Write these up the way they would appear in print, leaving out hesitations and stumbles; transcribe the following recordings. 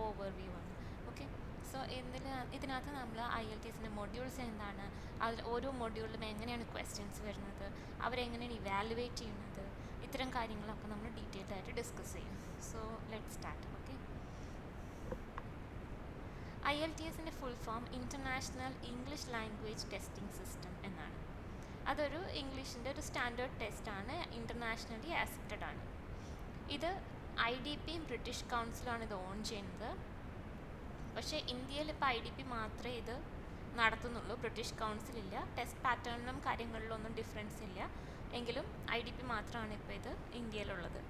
Overview ആണ്. Okay, so ഇതിനകത്ത് നമ്മൾ IELTSൻ്റെ മൊഡ്യൂൾസ് എന്താണ്, അതിൽ ഓരോ മൊഡ്യൂളിലും എങ്ങനെയാണ് ക്വസ്റ്റ്യൻസ് വരുന്നത്, അവരെങ്ങനെയാണ് ഇവാലുവേറ്റ് ചെയ്യുന്നത്, ഇത്തരം കാര്യങ്ങളൊക്കെ നമ്മൾ ഡീറ്റെയിൽഡ് ആയിട്ട് ഡിസ്കസ് ചെയ്യും. So let start. ഓക്കെ, IELTSൻ്റെ full form international English language testing system എന്നാണ്. അതൊരു ഇംഗ്ലീഷിൻ്റെ ഒരു സ്റ്റാൻഡേർഡ് ടെസ്റ്റാണ്, ഇൻ്റർനാഷണലി ആക്സെപ്റ്റഡ് ആണ്. ഇത് IDP ബ്രിട്ടീഷ് കൗൺസിലാണ് ഇത് ഓൺ ചെയ്യുന്നത്. പക്ഷേ ഇന്ത്യയിൽ ഇപ്പോൾ IDP മാത്രമേ ഇത് നടത്തുന്നുള്ളൂ, ബ്രിട്ടീഷ് കൗൺസിൽ ഇല്ല. ടെസ്റ്റ് പാറ്റേണിലും കാര്യങ്ങളിലൊന്നും ഡിഫറൻസ് ഇല്ല, എങ്കിലും IDP മാത്രമാണ് ഇപ്പോൾ ഇത് ഇന്ത്യയിലുള്ളത്.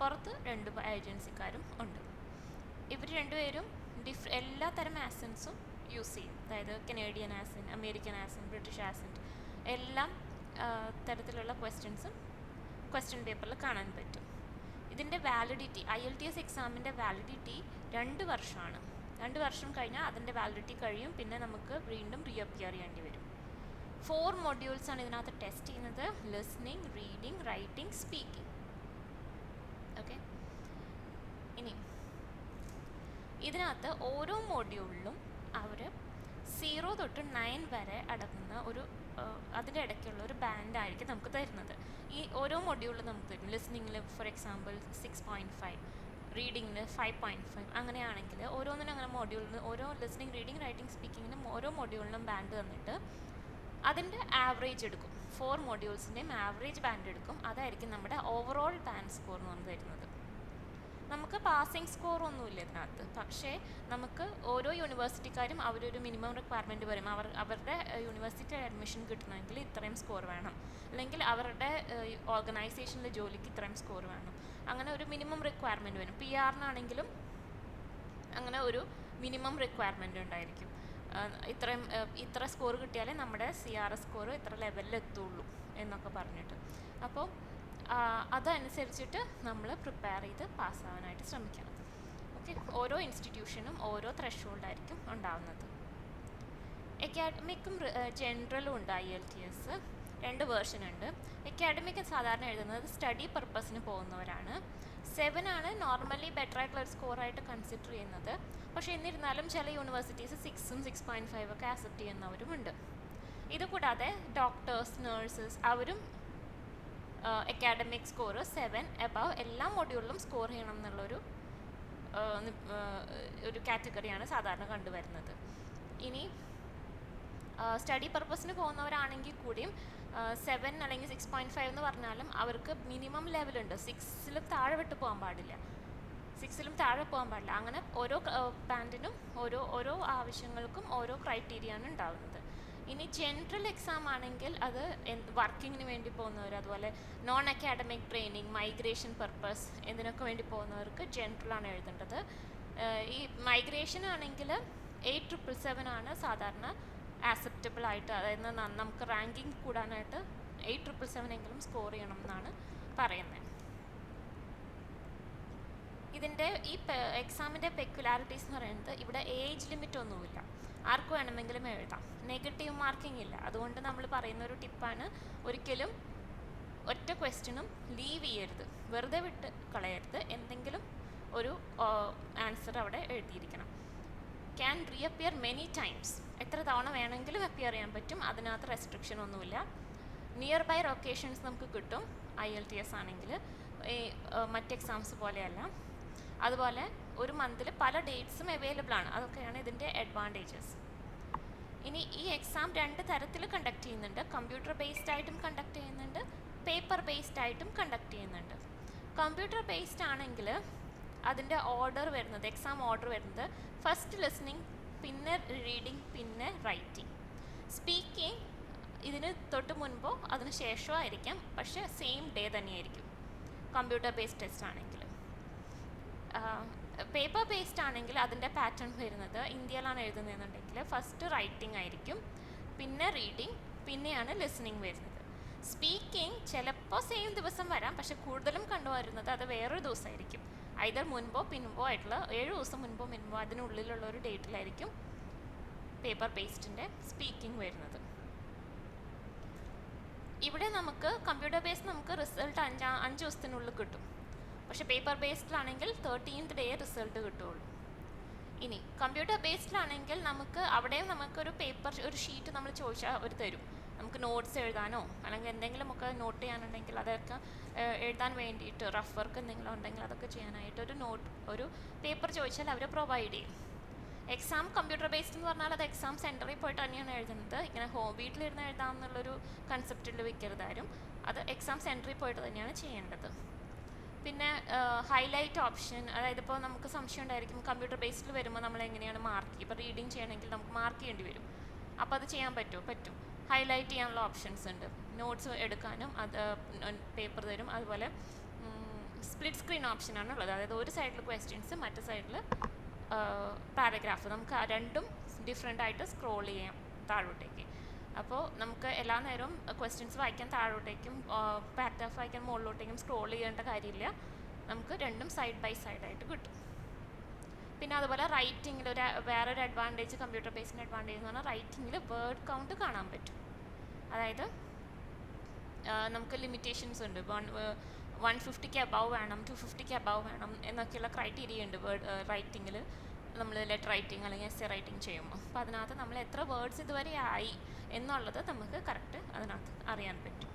പുറത്ത് 2 ഏജൻസിക്കാരും ഉണ്ട്. ഇവർ രണ്ടുപേരും എല്ലാ തരം ആക്സൻസും യൂസ് ചെയ്യും. അതായത് Canadian accent, American accent, British accent, എല്ലാം തരത്തിലുള്ള ക്വസ്റ്റ്യൻസും ക്വസ്റ്റ്യൻ പേപ്പറിൽ കാണാൻ പറ്റും. ഇതിൻ്റെ വാലിഡിറ്റി, IELTS എക്സാമിൻ്റെ വാലിഡിറ്റി 2 വർഷമാണ്. 2 വർഷം കഴിഞ്ഞാൽ അതിൻ്റെ വാലിഡിറ്റി കഴിയും, പിന്നെ നമുക്ക് വീണ്ടും റീഅപ്പിയർ ചെയ്യേണ്ടി വരും. 4 മൊഡ്യൂൾസാണ് ഇതിനകത്ത് ടെസ്റ്റ് ചെയ്യുന്നത്: listening, reading, writing, speaking. Okay, ഇനി ഇതിനകത്ത് ഓരോ മൊഡ്യൂളിലും അവർ 0 തൊട്ട് 9 വരെ അടങ്ങുന്ന ഒരു അതിൻ്റെ ഇടയ്ക്കുള്ള ഒരു ബാൻഡായിരിക്കും നമുക്ക് തരുന്നത്. ഈ ഓരോ മൊഡ്യൂളിലും നമുക്ക് തരും. ലിസ്ണിങ്ങിൽ ഫോർ എക്സാമ്പിൾ 6.5, റീഡിങ്ങിൽ 5.5, അങ്ങനെയാണെങ്കിൽ ഓരോന്നിനും അങ്ങനെ മൊഡ്യൂളിന് ഓരോ ലിസ്ണിംഗ്, റീഡിംഗ്, റൈറ്റിംഗ്, സ്പീക്കിങ്ങിനും ഓരോ മൊഡ്യൂളിനും ബാൻഡ് തന്നിട്ട് അതിൻ്റെ ആവറേജ് എടുക്കും. 4 മൊഡ്യൂൾസിൻ്റെയും ആവറേജ് ബാൻഡ് എടുക്കും. അതായിരിക്കും നമ്മുടെ ഓവറോൾ ബാൻഡ് സ്കോർ എന്ന് പറഞ്ഞ് തരുന്നത്. നമുക്ക് പാസിംഗ് സ്കോർ ഒന്നുമില്ല ഇതിനകത്ത്, പക്ഷേ നമുക്ക് ഓരോ യൂണിവേഴ്സിറ്റിക്കാരും അവരൊരു മിനിമം റിക്വയർമെൻറ്റ് പറയും. അവരുടെ യൂണിവേഴ്സിറ്റി അഡ്മിഷൻ കിട്ടണമെങ്കിൽ ഇത്രയും സ്കോർ വേണം, അല്ലെങ്കിൽ അവരുടെ ഓർഗനൈസേഷനിലെ ജോലിക്ക് ഇത്രയും സ്കോർ വേണം, അങ്ങനെ ഒരു മിനിമം റിക്വയർമെൻറ്റ് വരും. PR-നാണെങ്കിലും അങ്ങനെ ഒരു മിനിമം റിക്വയർമെൻറ്റ് ഉണ്ടായിരിക്കും. ഇത്ര സ്കോർ കിട്ടിയാലേ നമ്മുടെ CRS സ്കോർ ഇത്ര ലെവലിൽ എത്തുള്ളൂ എന്നൊക്കെ പറഞ്ഞിട്ട്. അപ്പോൾ അതനുസരിച്ചിട്ട് നമ്മൾ പ്രിപ്പയർ ചെയ്ത് പാസ്സാവാനായിട്ട് ശ്രമിക്കണം. ഓക്കെ, ഓരോ ഇൻസ്റ്റിറ്റ്യൂഷനും ഓരോ ത്രെഷോൾഡായിരിക്കും ഉണ്ടാവുന്നത്. അക്കാഡമിക്കും ജനറലും ഉണ്ട് IELTS. 2 വേർഷൻ ഉണ്ട്. അക്കാഡമിക് സാധാരണ എഴുതുന്നത് സ്റ്റഡി പർപ്പസിന് പോകുന്നവരാണ്. 7 ആണ് നോർമലി ബെറ്റർ ആയിട്ടുള്ള ഒരു സ്കോറായിട്ട് കൺസിഡർ ചെയ്യുന്നത്. പക്ഷേ എന്നിരുന്നാലും ചില യൂണിവേഴ്സിറ്റീസ് 6ഉം 6.5 ഒക്കെ ആക്സെപ്റ്റ് ചെയ്യുന്നവരുമുണ്ട്. ഇതുകൂടാതെ ഡോക്ടേഴ്സ്, നേഴ്സസ് അവരും അക്കാഡമിക് സ്കോർ 7 എബവ് എല്ലാ മൊഡ്യൂളിലും സ്കോർ ചെയ്യണം എന്നുള്ളൊരു ഒരു കാറ്റഗറിയാണ് സാധാരണ കണ്ടുവരുന്നത്. ഇനി സ്റ്റഡി പർപ്പസിന് പോകുന്നവരാണെങ്കിൽ കൂടിയും 7 അല്ലെങ്കിൽ 6.5 എന്ന് പറഞ്ഞാലും അവർക്ക് മിനിമം ലെവലുണ്ട്. 6ലും താഴെ വിട്ട് പോകാൻ പാടില്ല, 6ലും താഴെ പോകാൻ പാടില്ല. അങ്ങനെ ഓരോ ബാൻഡിനും ഓരോ ആവശ്യങ്ങൾക്കും ഓരോ ക്രൈറ്റീരിയയാണ് ഉണ്ടാകുന്നത്. ഇനി ജനറൽ എക്സാം ആണെങ്കിൽ അത് വർക്കിങ്ങിന് വേണ്ടി പോകുന്നവർ, അതുപോലെ non academic training, migration purpose ഇതിനൊക്കെ വേണ്ടി പോകുന്നവർക്ക് ജനറലാണ് എഴുതേണ്ടത്. ഈ മൈഗ്രേഷൻ ആണെങ്കിൽ 8,777 ആണ് സാധാരണ ആക്സെപ്റ്റബിൾ ആയിട്ട്, അതായത് നമുക്ക് റാങ്കിങ് കൂടാനായിട്ട് 8,777 എങ്കിലും സ്കോർ ചെയ്യണം എന്നാണ് പറയുന്നത്. ഇതിൻ്റെ ഈ എക്സാമിൻ്റെ പെക്യുലാരിറ്റീസ് എന്ന് പറയുന്നത് ഇവിടെ ഏജ് ലിമിറ്റ് ഒന്നുമില്ല, ആർക്ക് വേണമെങ്കിലും എഴുതാം. നെഗറ്റീവ് മാർക്കിംഗ് ഇല്ല. അതുകൊണ്ട് നമ്മൾ പറയുന്ന ഒരു ടിപ്പാണ്, ഒരിക്കലും ഒറ്റ ക്വസ്റ്റ്യനും ലീവ് ചെയ്യരുത്, വെറുതെ വിട്ട് കളയരുത്. എന്തെങ്കിലും ഒരു ആൻസർ അവിടെ എഴുതിയിരിക്കണം. ക്യാൻ റീഅപ്പിയർ മെനി ടൈംസ്, എത്ര തവണ വേണമെങ്കിലും അപ്പിയർ ചെയ്യാൻ പറ്റും, അതിനകത്ത് റെസ്ട്രിക്ഷൻ ഒന്നുമില്ല. നിയർ ബൈ ലൊക്കേഷൻസ് നമുക്ക് കിട്ടും IELTS ആണെങ്കിൽ, മറ്റ് എക്സാംസ് പോലെയല്ല. അതുപോലെ ഒരു മന്തിൽ പല ഡേറ്റ്സും അവൈലബിൾ ആണ്. അതൊക്കെയാണ് ഇതിൻ്റെ അഡ്വാൻറ്റേജസ്. ഇനി ഈ എക്സാം 2 തരത്തിൽ കണ്ടക്ട് ചെയ്യുന്നുണ്ട്. കമ്പ്യൂട്ടർ ബേസ്ഡ് ആയിട്ടും കണ്ടക്ട് ചെയ്യുന്നുണ്ട്, പേപ്പർ ബേസ്ഡ് ആയിട്ടും കണ്ടക്ട് ചെയ്യുന്നുണ്ട്. കമ്പ്യൂട്ടർ ബേസ്ഡ് ആണെങ്കിൽ അതിൻ്റെ ഓർഡർ വരുന്നത്, എക്സാം ഓർഡർ വരുന്നത് ഫസ്റ്റ് ലിസണിങ്, പിന്നെ റീഡിങ്, പിന്നെ റൈറ്റിംഗ്. സ്പീക്കിംഗ് ഇതിന് തൊട്ട് മുൻപോ അതിന് ശേഷമോ ആയിരിക്കാം, പക്ഷേ സെയിം ഡേ തന്നെയായിരിക്കും കമ്പ്യൂട്ടർ ബേസ്ഡ് ടെസ്റ്റ് ആണെങ്കിൽ. പേപ്പർ ബേസ്ഡ് ആണെങ്കിൽ അതിൻ്റെ പാറ്റേൺ വരുന്നത്, ഇന്ത്യയിലാണ് എഴുതുന്നതെന്നുണ്ടെങ്കിൽ ഫസ്റ്റ് റൈറ്റിംഗ് ആയിരിക്കും, പിന്നെ റീഡിങ്, പിന്നെയാണ് ലിസണിങ് വരുന്നത്. സ്പീക്കിംഗ് ചിലപ്പോൾ സെയിം ദിവസം വരാം, പക്ഷെ കൂടുതലും കണ്ടുവരുന്നത് അത് വേറൊരു ദിവസമായിരിക്കും. ഐദർ മുൻപോ പിൻപോ ആയിട്ടുള്ള 7 ദിവസം മുൻപോ അതിനുള്ളിലുള്ള ഒരു ഡേറ്റിലായിരിക്കും പേപ്പർ ബേസ്ഡിൻ്റെ സ്പീക്കിംഗ് വരുന്നത്. ഇവിടെ നമുക്ക് കമ്പ്യൂട്ടർ ബേസ്ഡ് നമുക്ക് റിസൾട്ട് 5 ദിവസത്തിനുള്ളിൽ കിട്ടും. പക്ഷേ പേപ്പർ ബേസ്ഡിലാണെങ്കിൽ 13th ഡേ റിസൾട്ട് കിട്ടുള്ളൂ. ഇനി കമ്പ്യൂട്ടർ ബേസ്ഡിലാണെങ്കിൽ നമുക്ക് അവിടെയും നമുക്കൊരു പേപ്പർ ഒരു ഷീറ്റ് നമ്മൾ ചോദിച്ചാൽ അവർ തരും. നമുക്ക് നോട്ട്സ് എഴുതാനോ അല്ലെങ്കിൽ എന്തെങ്കിലുമൊക്കെ നോട്ട് ചെയ്യാനുണ്ടെങ്കിൽ അതൊക്കെ എഴുതാൻ വേണ്ടിയിട്ട് റഫ് വർക്ക് എന്തെങ്കിലും ഉണ്ടെങ്കിൽ അതൊക്കെ ചെയ്യാനായിട്ട് ഒരു പേപ്പർ ചോദിച്ചാൽ അവർ പ്രൊവൈഡ് ചെയ്യും. എക്സാം കമ്പ്യൂട്ടർ ബേസ്ഡ് എന്ന് പറഞ്ഞാൽ അത് എക്സാം സെൻറ്ററിൽ പോയിട്ട് തന്നെയാണ് എഴുതുന്നത്. ഇങ്ങനെ വീട്ടിലിരുന്ന് എഴുതാമെന്നുള്ളൊരു കൺസെപ്റ്റിൽ വെക്കരുതാരും. അത് എക്സാം സെൻറ്ററിൽ പോയിട്ട് തന്നെയാണ് ചെയ്യേണ്ടത്. പിന്നെ ഹൈലൈറ്റ് ഓപ്ഷൻ, അതായത് ഇപ്പോൾ നമുക്ക് സംശയം ഉണ്ടായിരിക്കും കമ്പ്യൂട്ടർ ബേസ്ഡിൽ വരുമ്പോൾ നമ്മൾ എങ്ങനെയാണ് മാർക്ക്, ഇപ്പോൾ റീഡിങ് ചെയ്യണമെങ്കിൽ നമുക്ക് മാർക്ക് ചെയ്യേണ്ടി വരും. അപ്പോൾ അത് ചെയ്യാൻ പറ്റും. ഹൈലൈറ്റ് ചെയ്യാനുള്ള ഓപ്ഷൻസ് ഉണ്ട്. നോട്ട്സ് എടുക്കാനും അത് പേപ്പർ തരും. അതുപോലെ സ്പ്ലിറ്റ് സ്ക്രീൻ ഓപ്ഷനാണ് ഉള്ളത്. അതായത് ഒരു സൈഡിൽ ക്വസ്റ്റ്യൻസ് മറ്റു സൈഡിൽ പാരഗ്രാഫ്. നമുക്ക് രണ്ടും ഡിഫറെൻ്റ് ആയിട്ട് സ്ക്രോൾ ചെയ്യാം താഴോട്ടേക്ക്. അപ്പോൾ നമുക്ക് എല്ലാ നേരവും ക്വസ്റ്റ്യൻസ് വായിക്കാൻ താഴോട്ടേക്കും പാരഗ്രാഫ് വായിക്കാൻ മുകളിലോട്ടേക്കും സ്ക്രോൾ ചെയ്യേണ്ട കാര്യമില്ല. നമുക്ക് രണ്ടും സൈഡ് ബൈ സൈഡായിട്ട് കിട്ടും. പിന്നെ അതുപോലെ റൈറ്റിങ്ങിൽ വേറൊരു അഡ്വാൻറ്റേജ്, കമ്പ്യൂട്ടർ ബേസ്ഡ് അഡ്വാൻറ്റേജ് എന്ന് പറഞ്ഞാൽ റൈറ്റിങ്ങിൽ വേർഡ് കൗണ്ട് കാണാൻ പറ്റും. അതായത് നമുക്ക് ലിമിറ്റേഷൻസ് ഉണ്ട്. 150ക്ക് അബവ് വേണം, 250ക്ക് അബവ് വേണം എന്നൊക്കെയുള്ള ക്രൈറ്റീരിയ ഉണ്ട് റൈറ്റിങ്ങിൽ. നമ്മൾ ലെറ്റർ റൈറ്റിംഗ് അല്ലെങ്കിൽ എസ്സേ റൈറ്റിംഗ് ചെയ്യുമ്പോൾ. അപ്പോൾ അതിനകത്ത് നമ്മൾ എത്ര വേർഡ്സ് ഇതുവരെ ആയി എന്നുള്ളത് നമുക്ക് കറക്റ്റ് അതിനകത്ത് അറിയാൻ പറ്റും.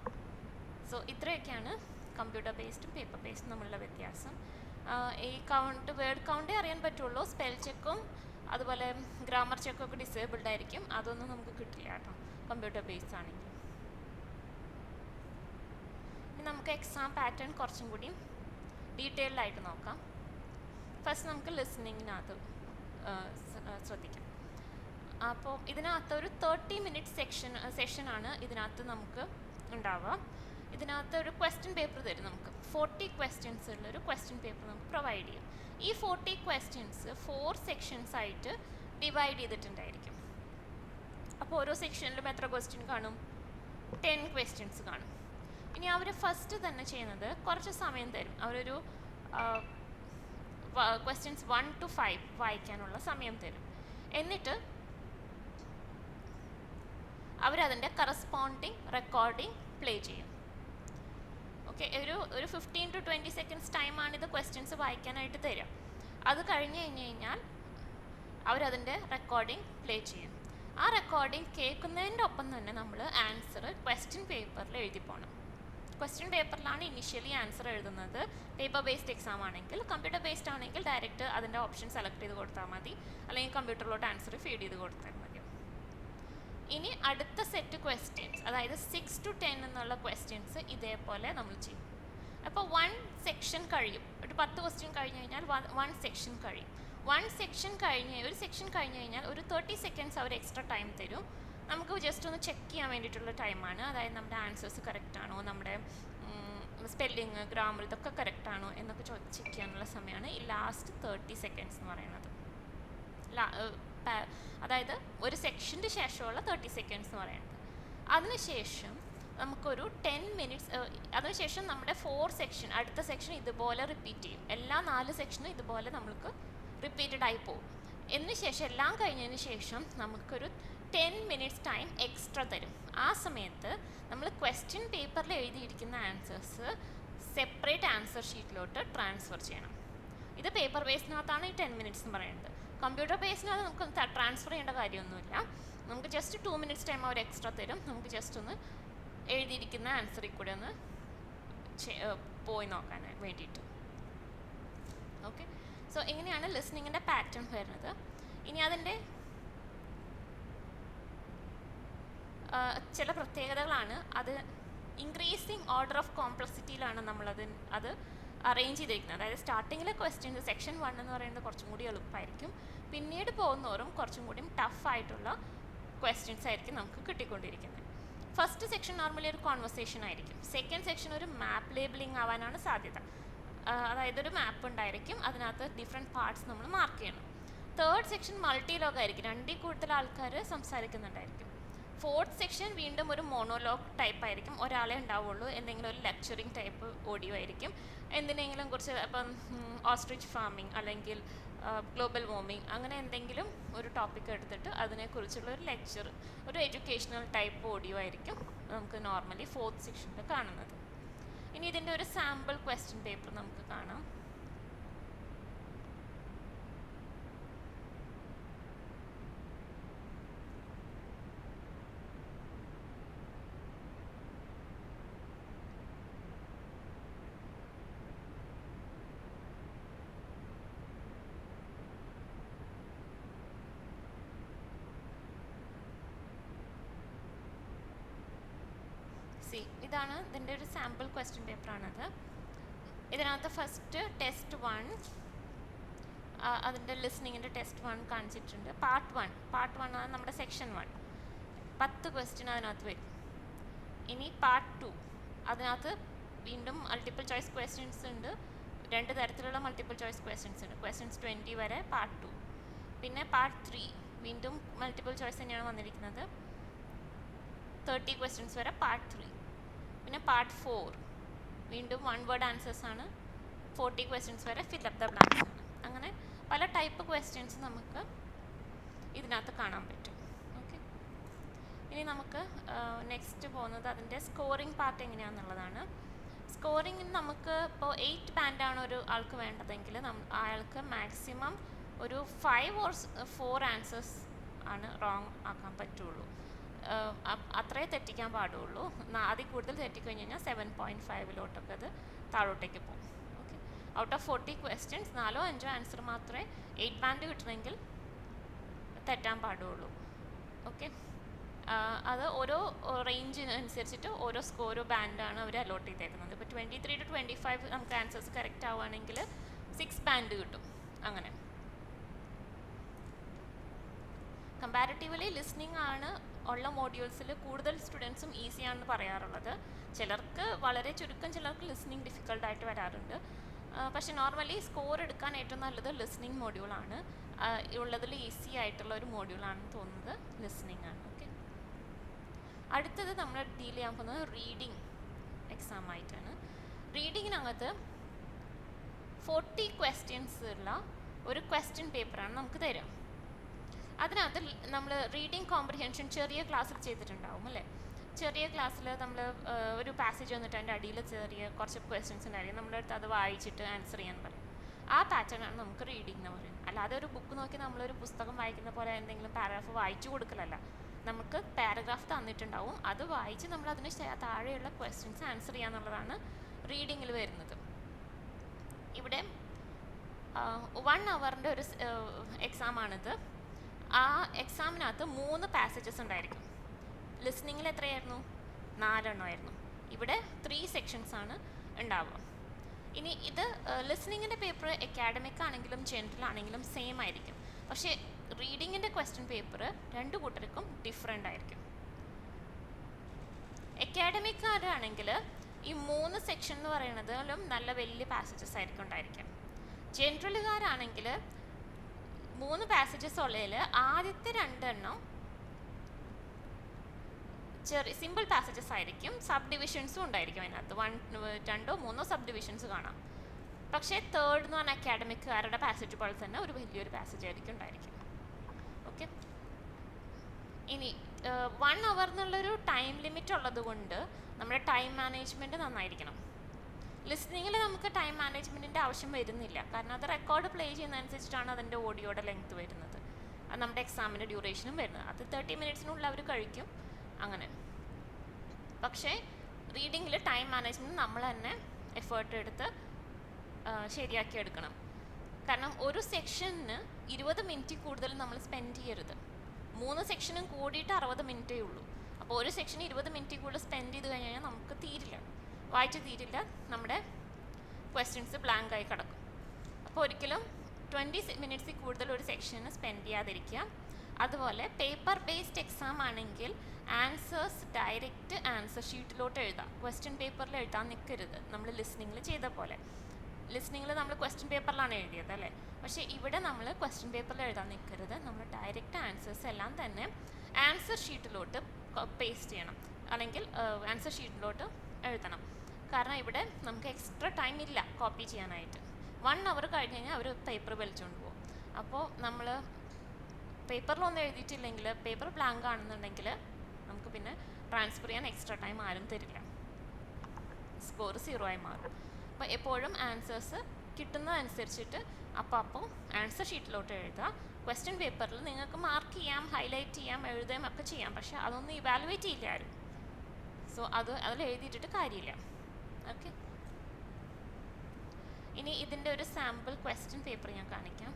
സോ ഇത്രയൊക്കെയാണ് കമ്പ്യൂട്ടർ ബേസ്ഡും പേപ്പർ ബേസ്ഡും തമ്മിലുള്ള വ്യത്യാസം. ഈ വേർഡ് കൗണ്ടേ അറിയാൻ പറ്റുള്ളൂ. സ്പെൽ ചെക്കും അതുപോലെ ഗ്രാമർ ചെക്കും ഒക്കെ ഡിസേബിൾഡ് ആയിരിക്കും. അതൊന്നും നമുക്ക് കിട്ടില്ല കേട്ടോ കമ്പ്യൂട്ടർ ബേസ്ഡ് ആണെങ്കിൽ. ഇനി നമുക്ക് എക്സാം പാറ്റേൺ കുറച്ചും കൂടി ഡീറ്റെയിൽഡ് ആയിട്ട് നോക്കാം. ഫസ്റ്റ് നമുക്ക് ലിസണിങ്ങിനകത്ത് ശ്രദ്ധിക്കാം. അപ്പോൾ ഇതിനകത്ത് ഒരു 30 മിനിറ്റ് സെഷനാണ് ഇതിനകത്ത് നമുക്ക് ഉണ്ടാവുക. ഇതിനകത്ത് ഒരു ക്വസ്റ്റ്യൻ പേപ്പർ തരും. നമുക്ക് 40 ക്വസ്റ്റ്യൻസ് ഉള്ളൊരു ക്വസ്റ്റ്യൻ പേപ്പർ നമുക്ക് പ്രൊവൈഡ് ചെയ്യും. ഈ 40 ക്വസ്റ്റ്യൻസ് 4 സെക്ഷൻസ് ആയിട്ട് ഡിവൈഡ് ചെയ്തിട്ടുണ്ടായിരിക്കും. അപ്പോൾ ഓരോ സെക്ഷനിലും എത്ര ക്വസ്റ്റ്യൻ കാണും? 10 ക്വസ്റ്റ്യൻസ് കാണും. ഇനി അവർ ഫസ്റ്റ് തന്നെ ചെയ്യുന്നത് കുറച്ച് സമയം തരും. അവരൊരു ക്വസ്റ്റ്യൻസ് 1 to 5 വായിക്കാനുള്ള സമയം തരും. എന്നിട്ട് അവരതിൻ്റെ കറസ്പോണ്ടിങ് റെക്കോർഡിംഗ് പ്ലേ ചെയ്യും. ഓക്കെ, ഒരു 15 to 20 സെക്കൻഡ്സ് ടൈമാണിത് ക്വസ്റ്റ്യൻസ് വായിക്കാനായിട്ട് തരിക. അത് കഴിഞ്ഞ് കഴിഞ്ഞാൽ അവരതിൻ്റെ റെക്കോർഡിംഗ് പ്ലേ ചെയ്യും. ആ റെക്കോർഡിംഗ് കേൾക്കുന്നതിൻ്റെ ഒപ്പം തന്നെ നമ്മൾ ആൻസർ ക്വസ്റ്റ്യൻ പേപ്പറിൽ എഴുതി പോകണം. ക്വസ്റ്റ്യൻ പേപ്പറിലാണ് ഇനിഷ്യലി ആൻസർ എഴുതുന്നത് പേപ്പർ ബേസ്ഡ് എക്സാം ആണെങ്കിൽ. കമ്പ്യൂട്ടർ ബേസ്ഡ് ആണെങ്കിൽ ഡയറക്റ്റ് അതിൻ്റെ ഓപ്ഷൻ സെലക്ട് ചെയ്ത് കൊടുത്താൽ മതി, അല്ലെങ്കിൽ കമ്പ്യൂട്ടറിലോട്ട് ആൻസർ ഫീഡ് ചെയ്ത് കൊടുത്താൽ മതി. ഇനി അടുത്ത സെറ്റ് ക്വസ്റ്റ്യൻസ്, അതായത് 6 to 10 എന്നുള്ള ക്വസ്റ്റ്യൻസ് ഇതേപോലെ നമ്മൾ ചെയ്യും. അപ്പോൾ 1 സെക്ഷൻ കഴിയും. ഒരു 10 ക്വസ്റ്റ്യൻ കഴിഞ്ഞ് കഴിഞ്ഞാൽ 1 സെക്ഷൻ കഴിയും. ഒരു സെക്ഷൻ കഴിഞ്ഞ് കഴിഞ്ഞാൽ ഒരു 30 സെക്കൻഡ്സ് അവർ എക്സ്ട്രാ ടൈം തരും. നമുക്ക് ജസ്റ്റ് ഒന്ന് ചെക്ക് ചെയ്യാൻ വേണ്ടിയിട്ടുള്ള ടൈമാണ്. അതായത് നമ്മുടെ ആൻസേഴ്സ് കറക്റ്റ് ആണോ, നമ്മുടെ സ്പെല്ലിങ് ഗ്രാമർ ഇതൊക്കെ കറക്റ്റ് ആണോ എന്നൊക്കെ ചെക്ക് ചെയ്യാനുള്ള സമയമാണ് ഈ ലാസ്റ്റ് 30 സെക്കൻഡ്സ് എന്ന് പറയുന്നത്. അതായത് ഒരു സെക്ഷൻ്റെ ശേഷമുള്ള 30 സെക്കൻഡ്സ് എന്ന് പറയുന്നത്. അതിനുശേഷം നമുക്കൊരു 10 മിനിറ്റ്സ്, അതിനുശേഷം നമ്മുടെ 4 സെക്ഷൻ, അടുത്ത സെക്ഷൻ ഇതുപോലെ റിപ്പീറ്റ് ചെയ്യും. എല്ലാ 4 സെക്ഷനും ഇതുപോലെ നമുക്ക് റിപ്പീറ്റഡ് ആയി പോകും. ശേഷം എല്ലാം കഴിഞ്ഞതിന് ശേഷം നമുക്കൊരു 10 മിനിറ്റ്സ് ടൈം എക്സ്ട്രാ തരും. ആ സമയത്ത് നമ്മൾ ക്വസ്റ്റ്യൻ പേപ്പറിൽ എഴുതിയിരിക്കുന്ന ആൻസേഴ്സ് സെപ്പറേറ്റ് ആൻസർ ഷീറ്റിലോട്ട് ട്രാൻസ്ഫർ ചെയ്യണം. ഇത് പേപ്പർ ബേസിനകത്താണ് ഈ 10 മിനിറ്റ്സ് എന്ന് പറയുന്നത്. കമ്പ്യൂട്ടർ ബേസിനകത്ത് നമുക്ക് ട്രാൻസ്ഫർ ചെയ്യേണ്ട കാര്യമൊന്നുമില്ല. നമുക്ക് ജസ്റ്റ് 2 മിനിറ്റ്സ് ടൈം അവർ എക്സ്ട്രാ തരും. നമുക്ക് ജസ്റ്റ് ഒന്ന് എഴുതിയിരിക്കുന്ന ആൻസറിൽ കൂടെ ഒന്ന് പോയി നോക്കാൻ വേണ്ടിയിട്ട്. ഓക്കെ, സോ ഇങ്ങനെയാണ് ലിസണിങ്ങിൻ്റെ പാറ്റേൺ വരുന്നത്. ഇനി അതിൻ്റെ ചില പ്രത്യേകതകളാണ്. അത് ഇൻക്രീസിങ് ഓർഡർ ഓഫ് കോംപ്ലക്സിറ്റിയിലാണ് അത് അറേഞ്ച് ചെയ്തിരിക്കുന്നത്. അതായത് സ്റ്റാർട്ടിങ്ങിലെ ക്വസ്റ്റ്യൻസ് സെക്ഷൻ 1 എന്ന് പറയുന്നത് കുറച്ചും കൂടി എളുപ്പമായിരിക്കും. പിന്നീട് പോകുന്നവരും കുറച്ചും കൂടി ടഫായിട്ടുള്ള ക്വസ്റ്റ്യൻസ് ആയിരിക്കും നമുക്ക് കിട്ടിക്കൊണ്ടിരിക്കുന്നത്. ഫസ്റ്റ് സെക്ഷൻ നോർമലി ഒരു കോൺവെർസേഷൻ ആയിരിക്കും. സെക്കൻഡ് സെക്ഷൻ ഒരു മാപ്പ് ലേബിളിംഗ് ആവാനാണ് സാധ്യത. അതായത് ഒരു മാപ്പ് ഉണ്ടായിരിക്കും, അതിനകത്ത് ഡിഫറെൻറ്റ് പാർട്സ് നമ്മൾ മാർക്ക് ചെയ്യണം. തേർഡ് സെക്ഷൻ മൾട്ടി ലോഗ് ആയിരിക്കും, 2ൽ കൂടുതൽ ആൾക്കാർ സംസാരിക്കുന്നുണ്ടായിരിക്കും. ഫോർത്ത് സെക്ഷൻ വീണ്ടും ഒരു മോണോലോഗ് ടൈപ്പ് ആയിരിക്കും, ഒരാളെ ഉണ്ടാവുള്ളൂ. എന്തെങ്കിലും ഒരു ലെക്ചറിങ് ടൈപ്പ് ഓഡിയോ ആയിരിക്കും. എന്തിനെങ്കിലും കുറിച്ച് ഇപ്പം ഓസ്ട്രിച്ച് ഫാമിംഗ് അല്ലെങ്കിൽ ഗ്ലോബൽ വാർമിംഗ് അങ്ങനെ എന്തെങ്കിലും ഒരു ടോപ്പിക് എടുത്തിട്ട് അതിനെക്കുറിച്ചുള്ള ഒരു ലെക്ചർ, ഒരു എഡ്യൂക്കേഷണൽ ടൈപ്പ് ഓഡിയോ ആയിരിക്കും നമുക്ക് നോർമലി ഫോർത്ത് സെക്ഷനിൽ കാണുന്നത്. ഇനി ഇതിൻ്റെ ഒരു സാമ്പിൾ ക്വസ്റ്റ്യൻ പേപ്പർ നമുക്ക് കാണാം. സി ഇതാണ് ഇതിൻ്റെ ഒരു സാമ്പിൾ ക്വസ്റ്റ്യൻ പേപ്പറാണത്. ഇതിനകത്ത് ഫസ്റ്റ് ടെസ്റ്റ് 1 അതിൻ്റെ ലിസ്ണിങ്ങിൻ്റെ ടെസ്റ്റ് 1 കാണിച്ചിട്ടുണ്ട്. പാർട്ട് 1 ആണ് നമ്മുടെ സെക്ഷൻ 1. 10 ക്വസ്റ്റ്യൻ അതിനകത്ത് വരും. ഇനി പാർട്ട് 2 അതിനകത്ത് വീണ്ടും മൾട്ടിപ്പിൾ ചോയ്സ് ക്വസ്റ്റ്യൻസ് ഉണ്ട്. 2 തരത്തിലുള്ള മൾട്ടിപ്പിൾ ചോയ്സ് ക്വസ്റ്റ്യൻസ് ഉണ്ട്. ക്വസ്റ്റ്യൻസ് 20 വരെ പാർട്ട് 2. പിന്നെ പാർട്ട് 3 വീണ്ടും മൾട്ടിപ്പിൾ ചോയ്സ് തന്നെയാണ് വന്നിരിക്കുന്നത്. 30 ക്വസ്റ്റ്യൻസ് വരെ പാർട്ട് 3. പിന്നെ പാർട്ട് 4 വീണ്ടും 1 വേർഡ് ആൻസേഴ്സ് ആണ്. 40 ക്വസ്റ്റ്യൻസ് വരെ ഫില്ലപ്പ് ദ ബ്ലാങ്ക്സ് ആണ്. അങ്ങനെ പല ടൈപ്പ് ക്വസ്റ്റ്യൻസ് നമുക്ക് ഇതിനകത്ത് കാണാൻ പറ്റും. ഓക്കെ, ഇനി നമുക്ക് നെക്സ്റ്റ് പോകുന്നത് അതിൻ്റെ സ്കോറിംഗ് പാർട്ട് എങ്ങനെയാണെന്നുള്ളതാണ്. സ്കോറിങ്ങിന് നമുക്ക് ഇപ്പോൾ 8 ബാൻഡാണ് ഒരു ആൾക്ക് വേണ്ടതെങ്കിൽ അയാൾക്ക് മാക്സിമം ഒരു 5 or 4 ആൻസേഴ്സ് ആണ് റോങ് ആക്കാൻ പറ്റുള്ളൂ. അത്രേ തെറ്റിക്കാൻ പാടുള്ളൂ. അതിൽ കൂടുതൽ തെറ്റിക്കഴിഞ്ഞാൽ 7.5 അത് താഴോട്ടേക്ക് പോകും. Okay, out of 40 questions 4 or 5 answer മാത്രമേ 8 ബാൻഡ് കിട്ടണമെങ്കിൽ തെറ്റാൻ പാടുള്ളൂ. ഓക്കെ, അത് ഓരോ റേഞ്ചിനനുസരിച്ചിട്ട് ഓരോ ബാൻഡാണ് അവർ അലോട്ട് ചെയ്തേക്കുന്നത്. ഇപ്പോൾ 23 to 25 നമുക്ക് ആൻസേഴ്സ് കറക്റ്റ് ആവുകയാണെങ്കിൽ 6 ബാൻഡ് കിട്ടും. അങ്ങനെ കമ്പാരിറ്റീവ്ലി ലിസ്ണിംഗ് ആണ് ഉള്ള മോഡ്യൂൾസിൽ കൂടുതൽ സ്റ്റുഡൻസും ഈസിയാണെന്ന് പറയാറുള്ളത്. ചിലർക്ക് വളരെ ചുരുക്കം ചിലർക്ക് ലിസ്ണിംഗ് ഡിഫിക്കൽട്ടായിട്ട് വരാറുണ്ട്. പക്ഷെ നോർമലി സ്കോർ എടുക്കാൻ ഏറ്റവും നല്ലത് ലിസ്ണിംഗ് മോഡ്യൂളാണ്. ഉള്ളതിൽ ഈസി ആയിട്ടുള്ള ഒരു മോഡ്യൂളാണെന്ന് തോന്നുന്നത് ലിസ്ണിംഗ് ആണ്. ഓക്കെ, അടുത്തത് നമ്മൾ ഡീൽ ചെയ്യാൻ പോകുന്നത് റീഡിംഗ് എക്സാം ആയിട്ടാണ്. റീഡിങ്ങിനകത്ത് 40 ക്വസ്റ്റ്യൻസ് ഉള്ള ഒരു ക്വസ്റ്റ്യൻ പേപ്പറാണ് നമുക്ക് തരിക. അതിനകത്ത് നമ്മൾ റീഡിങ് കോംപ്രിഹെൻഷൻ ചെറിയ ക്ലാസ്സിൽ ചെയ്തിട്ടുണ്ടാവും അല്ലേ. ചെറിയ ക്ലാസ്സിൽ നമ്മൾ ഒരു പാസേജ് വന്നിട്ട് അതിൻ്റെ അടിയിൽ ചെറിയ കുറച്ച് ക്വസ്റ്റ്യൻസ് ഉണ്ടായിരിക്കും. നമ്മുടെ അടുത്ത് അത് വായിച്ചിട്ട് ആൻസർ ചെയ്യാൻ പറയും. ആ പാറ്റേൺ ആണ് നമുക്ക് റീഡിംഗ് എന്ന് പറയുന്നത്. അല്ലാതെ ഒരു ബുക്ക് നോക്കി നമ്മളൊരു പുസ്തകം വായിക്കുന്ന പോലെ എന്തെങ്കിലും പാരഗ്രാഫ് വായിച്ചു കൊടുക്കലല്ല. നമുക്ക് പാരഗ്രാഫ് തന്നിട്ടുണ്ടാവും, അത് വായിച്ച് നമ്മൾ അതിന് താഴെയുള്ള ക്വസ്റ്റ്യൻസ് ആൻസർ ചെയ്യാന്നുള്ളതാണ് റീഡിങ്ങിൽ വരുന്നത്. ഇവിടെ 1 hourൻ്റെ ഒരു എക്സാമാണിത്. ആ എക്സാമിനകത്ത് 3 പാസേജസ് ഉണ്ടായിരിക്കും. ലിസ്ണിങ്ങിൽ എത്രയായിരുന്നു? 4 എണ്ണമായിരുന്നു. ഇവിടെ 3 സെക്ഷൻസ് ആണ് ഉണ്ടാവുക. ഇനി ഇത് ലിസ്ണിങ്ങിൻ്റെ പേപ്പർ അക്കാഡമിക് ആണെങ്കിലും ജനറൽ ആണെങ്കിലും സെയിം ആയിരിക്കും. പക്ഷേ റീഡിങ്ങിൻ്റെ ക്വസ്റ്റ്യൻ പേപ്പർ 2 കൂട്ടർക്കും ഡിഫറെൻ്റ് ആയിരിക്കും. അക്കാഡമിക്കാരാണെങ്കിൽ ഈ 3 സെക്ഷൻ എന്ന് പറയുന്നതിലും നല്ല വലിയ പാസേജസ് ആയിരിക്കും ഉണ്ടായിരിക്കാം. ജനറലുകാരാണെങ്കിൽ 3 പാസേജസ് ഉള്ളതിൽ ആദ്യത്തെ 2 എണ്ണം ചെറിയ സിമ്പിൾ പാസേജസ് ആയിരിക്കും. സബ് ഡിവിഷൻസും ഉണ്ടായിരിക്കും അതിനകത്ത്. 2 or 3 സബ് ഡിവിഷൻസ് കാണാം. പക്ഷേ തേർഡ് എന്ന് പറഞ്ഞാൽ അക്കാഡമിക്കാരുടെ പാസേജ് പോലെ തന്നെ ഒരു വലിയൊരു പാസേജ് ആയിരിക്കും ഉണ്ടായിരിക്കും. ഓക്കെ, ഇനി 1 hour എന്നുള്ളൊരു ടൈം ലിമിറ്റ് ഉള്ളത് കൊണ്ട് നമ്മുടെ ടൈം മാനേജ്മെൻറ്റ് നന്നായിരിക്കണം. ലിസ്ണിങ്ങിൽ നമുക്ക് ടൈം മാനേജ്മെൻറ്റിൻ്റെ ആവശ്യം വരുന്നില്ല. കാരണം അത് റെക്കോർഡ് പ്ലേ ചെയ്യുന്നതനുസരിച്ചിട്ടാണ് അതിൻ്റെ ഓഡിയോയുടെ ലെങ്ത് വരുന്നത്. അത് നമ്മുടെ എക്സാമിൻ്റെ ഡ്യൂറേഷനും വരുന്നത്. അത് 30 minutesനുള്ളിൽ അവർ കഴിക്കും അങ്ങനെ. പക്ഷേ റീഡിങ്ങിൽ ടൈം മാനേജ്മെൻറ്റ് നമ്മൾ തന്നെ എഫേർട്ട് എടുത്ത് ശരിയാക്കി എടുക്കണം. കാരണം ഒരു സെക്ഷന് 20 minute കൂടുതൽ നമ്മൾ സ്പെൻഡ് ചെയ്യരുത്. 3 സെക്ഷനും കൂടിയിട്ട് 60 minute ഉള്ളൂ. അപ്പോൾ ഒരു സെക്ഷന് 20 minute കൂടുതൽ സ്പെൻഡ് ചെയ്ത് കഴിഞ്ഞാൽ നമുക്ക് വായിച്ച് തീരില്ല. നമ്മുടെ ക്വസ്റ്റ്യൻസ് ബ്ലാങ്ക് ആയി കിടക്കും. അപ്പോൾ ഒരിക്കലും 20 minutes കൂടുതൽ ഒരു സെക്ഷന് സ്പെൻഡ് ചെയ്യാതിരിക്കുക. അതുപോലെ പേപ്പർ ബേസ്ഡ് എക്സാം ആണെങ്കിൽ ആൻസേഴ്സ് ഡയറക്റ്റ് ആൻസർ ഷീറ്റിലോട്ട് എഴുതാം. ക്വസ്റ്റ്യൻ പേപ്പറിൽ എഴുതാൻ നിൽക്കരുത്. നമ്മൾ ലിസ്ണിങ്ങിൽ ചെയ്ത പോലെ. ലിസ്ണിങ്ങിൽ നമ്മൾ ക്വസ്റ്റ്യൻ പേപ്പറിലാണ് എഴുതിയത് അല്ലേ. പക്ഷേ ഇവിടെ നമ്മൾ ക്വസ്റ്റ്യൻ പേപ്പറിൽ എഴുതാൻ നിൽക്കരുത്. നമ്മൾ ഡയറക്റ്റ് ആൻസേഴ്സ് എല്ലാം തന്നെ ആൻസർ ഷീറ്റിലോട്ട് പേസ്റ്റ് ചെയ്യണം, അല്ലെങ്കിൽ ആൻസർ ഷീറ്റിലോട്ട് എഴുതണം. കാരണം ഇവിടെ നമുക്ക് എക്സ്ട്രാ ടൈം ഇല്ല കോപ്പി ചെയ്യാനായിട്ട്. 1 hour കഴിഞ്ഞ് കഴിഞ്ഞാൽ അവർ പേപ്പർ വലിച്ചുകൊണ്ട് പോകും. അപ്പോൾ നമ്മൾ പേപ്പറിലൊന്നും എഴുതിയിട്ടില്ലെങ്കിൽ, പേപ്പർ ബ്ലാങ്ക് ആണെന്നുണ്ടെങ്കിൽ നമുക്ക് പിന്നെ ട്രാൻസ്ഫർ ചെയ്യാൻ എക്സ്ട്രാ ടൈം ആരും തരില്ല. സ്കോർ 0 ആയി മാറും. അപ്പോൾ എപ്പോഴും ആൻസേഴ്സ് കിട്ടുന്നതനുസരിച്ചിട്ട് അപ്പോൾ ആൻസർ ഷീറ്റിലോട്ട് എഴുതുക. ക്വസ്റ്റ്യൻ പേപ്പറിൽ നിങ്ങൾക്ക് മാർക്ക് ചെയ്യാം, ഹൈലൈറ്റ് ചെയ്യാം, എഴുതുകയും ഒക്കെ ചെയ്യാം. പക്ഷേ അതൊന്നും ഇവാലുവേറ്റ് ചെയ്യില്ല ആരും. സോ അതിൽ എഴുതിയിട്ടിട്ട് കാര്യമില്ല. ഓക്കെ, ഇനി ഇതിൻ്റെ ഒരു സാമ്പിൾ ക്വസ്റ്റ്യൻ പേപ്പർ ഞാൻ കാണിക്കാം.